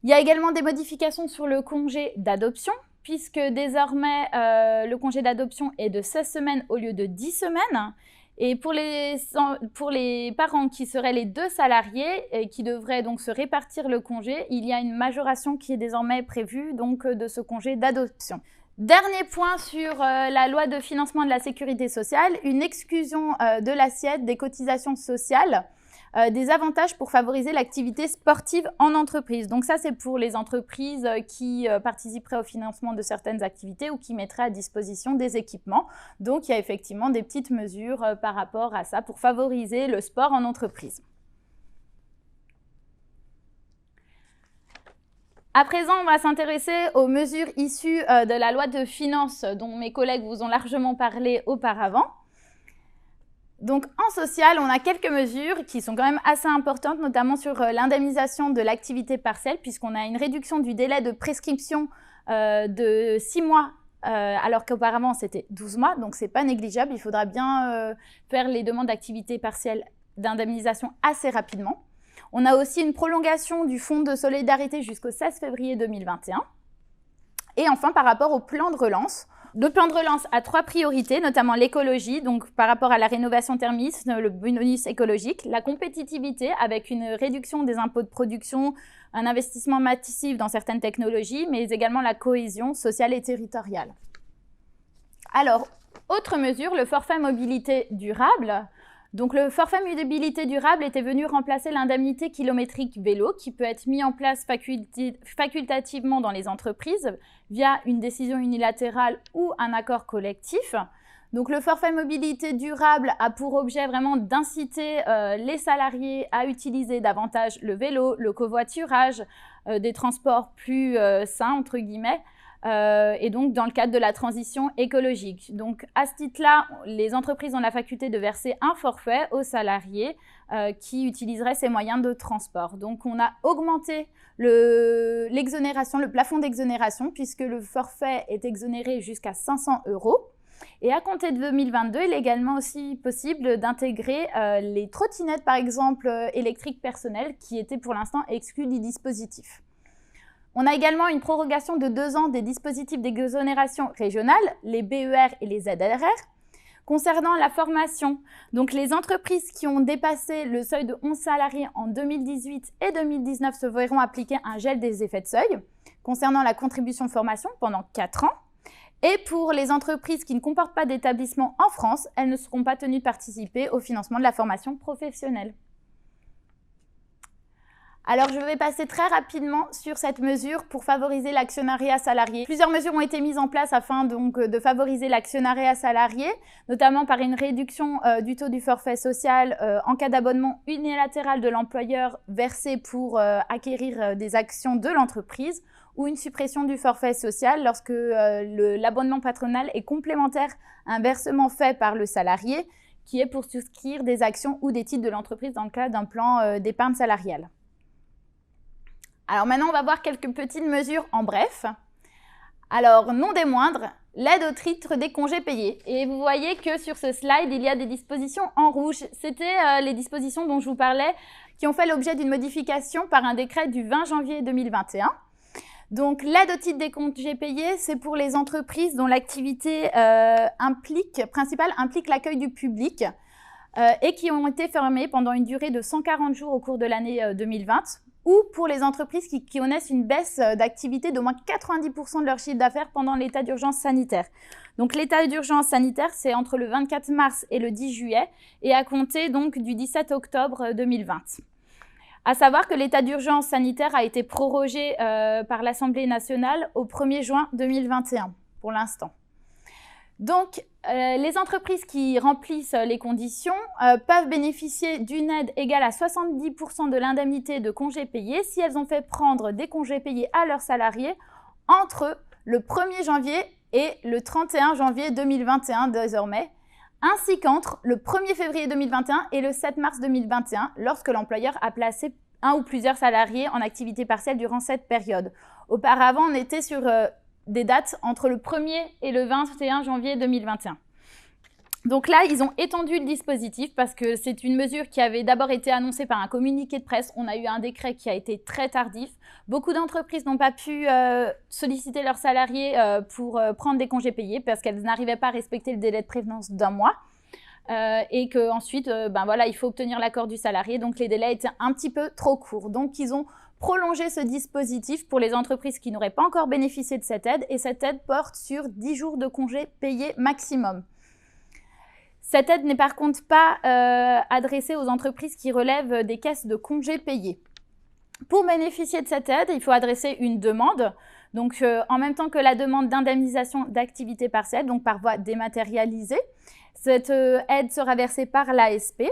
Il y a également des modifications sur le congé d'adoption, puisque désormais, le congé d'adoption est de 16 semaines au lieu de 10 semaines. Et pour les parents qui seraient les 2 salariés et qui devraient donc se répartir le congé, il y a une majoration qui est désormais prévue donc, de ce congé d'adoption. Dernier point sur la loi de financement de la sécurité sociale, une exclusion de l'assiette des cotisations sociales. Des avantages pour favoriser l'activité sportive en entreprise. Donc ça, c'est pour les entreprises qui participeraient au financement de certaines activités ou qui mettraient à disposition des équipements. Donc il y a effectivement des petites mesures par rapport à ça pour favoriser le sport en entreprise. À présent, on va s'intéresser aux mesures issues de la loi de finances dont mes collègues vous ont largement parlé auparavant. Donc, en social, on a quelques mesures qui sont quand même assez importantes, notamment sur l'indemnisation de l'activité partielle, puisqu'on a une réduction du délai de prescription de 6 mois, alors qu'auparavant, c'était 12 mois. Donc, ce n'est pas négligeable. Il faudra bien faire les demandes d'activité partielle d'indemnisation assez rapidement. On a aussi une prolongation du fonds de solidarité jusqu'au 16 février 2021. Et enfin, par rapport au plan de relance, le plan de relance a 3 priorités, notamment l'écologie, donc par rapport à la rénovation thermique, le bonus écologique, la compétitivité avec une réduction des impôts de production, un investissement massif dans certaines technologies, mais également la cohésion sociale et territoriale. Alors, autre mesure, le forfait mobilité durable. Donc, le forfait mobilité durable était venu remplacer l'indemnité kilométrique vélo qui peut être mis en place facultativement dans les entreprises via une décision unilatérale ou un accord collectif. Donc, le forfait mobilité durable a pour objet vraiment d'inciter les salariés à utiliser davantage le vélo, le covoiturage, des transports plus sains, entre guillemets, et donc dans le cadre de la transition écologique. Donc à ce titre-là, les entreprises ont la faculté de verser un forfait aux salariés qui utiliseraient ces moyens de transport. Donc on a augmenté l'exonération, le plafond d'exonération, puisque le forfait est exonéré jusqu'à 500 €. Et à compter de 2022, il est également aussi possible d'intégrer les trottinettes, par exemple, électriques personnelles, qui étaient pour l'instant exclues du dispositif. On a également une prorogation de 2 ans des dispositifs d'exonération régionale, les BER et les ZRR. Concernant la formation, donc les entreprises qui ont dépassé le seuil de 11 salariés en 2018 et 2019 se verront appliquer un gel des effets de seuil. Concernant la contribution formation, pendant 4 ans. Et pour les entreprises qui ne comportent pas d'établissement en France, elles ne seront pas tenues de participer au financement de la formation professionnelle. Alors, je vais passer très rapidement sur cette mesure pour favoriser l'actionnariat salarié. Plusieurs mesures ont été mises en place afin donc de favoriser l'actionnariat salarié, notamment par une réduction du taux du forfait social en cas d'abonnement unilatéral de l'employeur versé pour acquérir des actions de l'entreprise, ou une suppression du forfait social lorsque l'abonnement patronal est complémentaire à un versement fait par le salarié, qui est pour souscrire des actions ou des titres de l'entreprise dans le cadre d'un plan d'épargne salariale. Alors maintenant, on va voir quelques petites mesures en bref. Alors, non des moindres, l'aide au titre des congés payés. Et vous voyez que sur ce slide, il y a des dispositions en rouge. C'était les dispositions dont je vous parlais, qui ont fait l'objet d'une modification par un décret du 20 janvier 2021. Donc, l'aide au titre des congés payés, c'est pour les entreprises dont l'activité principale implique l'accueil du public et qui ont été fermées pendant une durée de 140 jours au cours de l'année 2020. Ou pour les entreprises qui connaissent une baisse d'activité d'au moins 90% de leur chiffre d'affaires pendant l'état d'urgence sanitaire. Donc l'état d'urgence sanitaire, c'est entre le 24 mars et le 10 juillet et à compter donc du 17 octobre 2020. À savoir que l'état d'urgence sanitaire a été prorogé par l'Assemblée nationale au 1er juin 2021 pour l'instant. Donc, les entreprises qui remplissent les conditions peuvent bénéficier d'une aide égale à 70% de l'indemnité de congés payés si elles ont fait prendre des congés payés à leurs salariés entre le 1er janvier et le 31 janvier 2021 désormais, ainsi qu'entre le 1er février 2021 et le 7 mars 2021 lorsque l'employeur a placé un ou plusieurs salariés en activité partielle durant cette période. Auparavant, on était sur des dates entre le 1er et le 21 janvier 2021. Donc là, ils ont étendu le dispositif parce que c'est une mesure qui avait d'abord été annoncée par un communiqué de presse. On a eu un décret qui a été très tardif. Beaucoup d'entreprises n'ont pas pu solliciter leurs salariés pour prendre des congés payés parce qu'elles n'arrivaient pas à respecter le délai de prévenance d'1 mois. Et qu'ensuite, voilà, il faut obtenir l'accord du salarié. Donc les délais étaient un petit peu trop courts. Donc ils ont prolonger ce dispositif pour les entreprises qui n'auraient pas encore bénéficié de cette aide, et cette aide porte sur 10 jours de congés payés maximum. Cette aide n'est par contre pas adressée aux entreprises qui relèvent des caisses de congés payés. Pour bénéficier de cette aide, il faut adresser une demande, donc en même temps que la demande d'indemnisation d'activité partielle, donc par voie dématérialisée. Cette aide sera versée par l'ASP.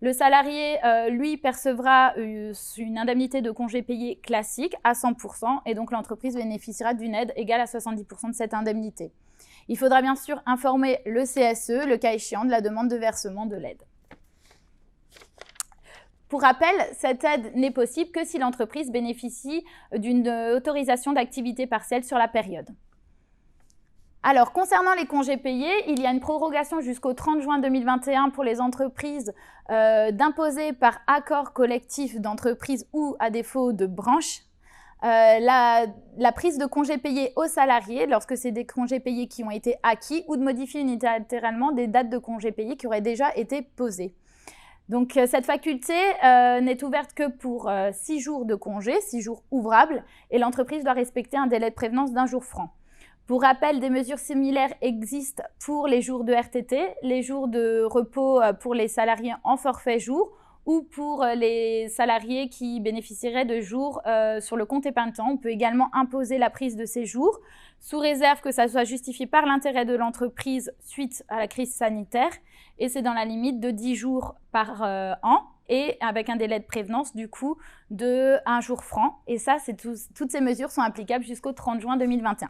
Le salarié, lui, percevra une indemnité de congé payé classique à 100% et donc l'entreprise bénéficiera d'une aide égale à 70% de cette indemnité. Il faudra bien sûr informer le CSE, le cas échéant, de la demande de versement de l'aide. Pour rappel, cette aide n'est possible que si l'entreprise bénéficie d'une autorisation d'activité partielle sur la période. Alors, concernant les congés payés, il y a une prorogation jusqu'au 30 juin 2021 pour les entreprises d'imposer par accord collectif d'entreprise ou, à défaut, de branche, la prise de congés payés aux salariés lorsque c'est des congés payés qui ont été acquis ou de modifier unilatéralement des dates de congés payés qui auraient déjà été posées. Donc, cette faculté n'est ouverte que pour 6 jours de congé, 6 jours ouvrables, et l'entreprise doit respecter un délai de prévenance d'1 jour franc. Pour rappel, des mesures similaires existent pour les jours de RTT, les jours de repos pour les salariés en forfait jour ou pour les salariés qui bénéficieraient de jours sur le compte épargne-temps. On peut également imposer la prise de ces jours sous réserve que ça soit justifié par l'intérêt de l'entreprise suite à la crise sanitaire et c'est dans la limite de 10 jours par an et avec un délai de prévenance du coup de 1 jour franc. Et ça, toutes ces mesures sont applicables jusqu'au 30 juin 2021.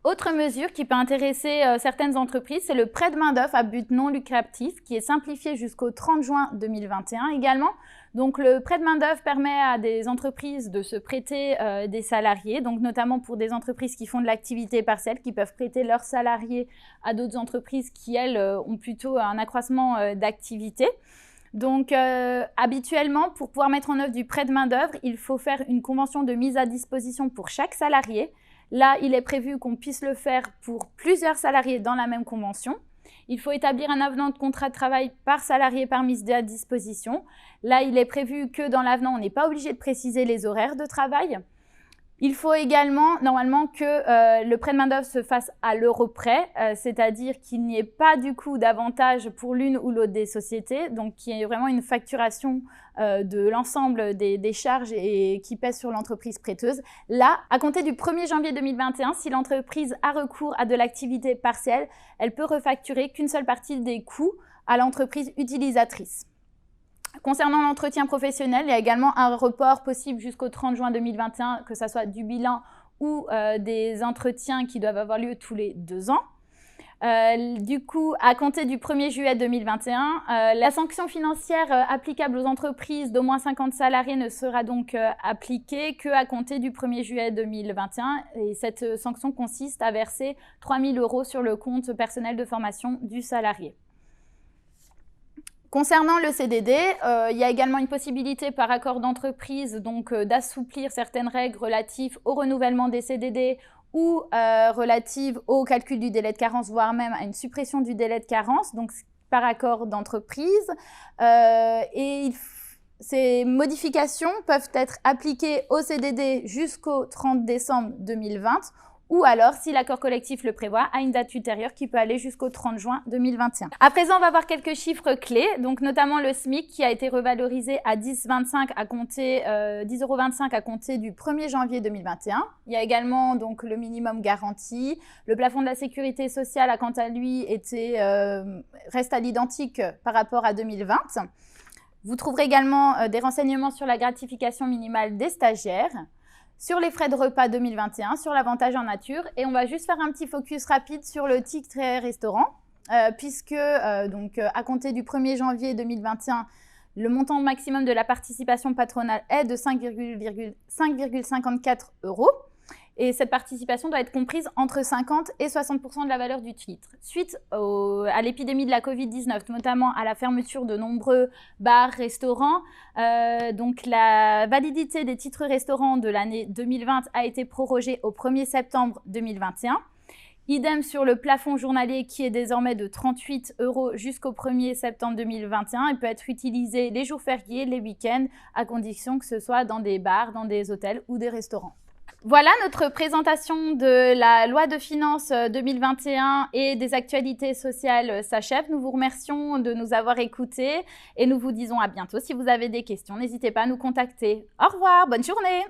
Autre mesure qui peut intéresser certaines entreprises, c'est le prêt de main-d'œuvre à but non lucratif qui est simplifié jusqu'au 30 juin 2021 également. Donc le prêt de main-d'œuvre permet à des entreprises de se prêter des salariés, donc notamment pour des entreprises qui font de l'activité partielle, qui peuvent prêter leurs salariés à d'autres entreprises qui, elles, ont plutôt un accroissement d'activité. Donc, habituellement, pour pouvoir mettre en œuvre du prêt de main-d'œuvre, il faut faire une convention de mise à disposition pour chaque salarié. Là, il est prévu qu'on puisse le faire pour plusieurs salariés dans la même convention. Il faut établir un avenant de contrat de travail par salarié par mise à disposition. Là, il est prévu que dans l'avenant, on n'est pas obligé de préciser les horaires de travail. Il faut également, normalement, que le prêt de main-d'œuvre se fasse à l'euro près, c'est-à-dire qu'il n'y ait pas du coup d'avantage pour l'une ou l'autre des sociétés, donc qu'il y ait vraiment une facturation de l'ensemble des charges et qui pèsent sur l'entreprise prêteuse. Là, à compter du 1er janvier 2021, si l'entreprise a recours à de l'activité partielle, elle peut refacturer qu'une seule partie des coûts à l'entreprise utilisatrice. Concernant l'entretien professionnel, il y a également un report possible jusqu'au 30 juin 2021, que ce soit du bilan ou des entretiens qui doivent avoir lieu tous les 2 ans. Du coup, à compter du 1er juillet 2021, la sanction financière applicable aux entreprises d'au moins 50 salariés ne sera donc appliquée qu'à compter du 1er juillet 2021. Et cette sanction consiste à verser 3 000 € sur le compte personnel de formation du salarié. Concernant le CDD, il y a également une possibilité par accord d'entreprise d'assouplir certaines règles relatives au renouvellement des CDD ou relatives au calcul du délai de carence, voire même à une suppression du délai de carence, donc par accord d'entreprise. Ces modifications peuvent être appliquées au CDD jusqu'au 30 décembre 2020 ou alors, si l'accord collectif le prévoit, à une date ultérieure qui peut aller jusqu'au 30 juin 2021. À présent, on va voir quelques chiffres clés, donc notamment le SMIC qui a été revalorisé à 10,25 à compter 10,25 € à compter du 1er janvier 2021. Il y a également donc le minimum garanti. Le plafond de la sécurité sociale a quant à lui reste à l'identique par rapport à 2020. Vous trouverez également des renseignements sur la gratification minimale des stagiaires, sur les frais de repas 2021, sur l'avantage en nature. Et on va juste faire un petit focus rapide sur le ticket restaurant, puisque à compter du 1er janvier 2021, le montant maximum de la participation patronale est de 5,54 €. Et cette participation doit être comprise entre 50 et 60% de la valeur du titre. Suite à l'épidémie de la Covid-19, notamment à la fermeture de nombreux bars, restaurants, donc la validité des titres restaurants de l'année 2020 a été prorogée au 1er septembre 2021. Idem sur le plafond journalier qui est désormais de 38 € jusqu'au 1er septembre 2021 et peut être utilisé les jours fériés, les week-ends, à condition que ce soit dans des bars, dans des hôtels ou des restaurants. Voilà, notre présentation de la loi de finances 2021 et des actualités sociales s'achève. Nous vous remercions de nous avoir écoutés et nous vous disons à bientôt. Si vous avez des questions, n'hésitez pas à nous contacter. Au revoir, bonne journée.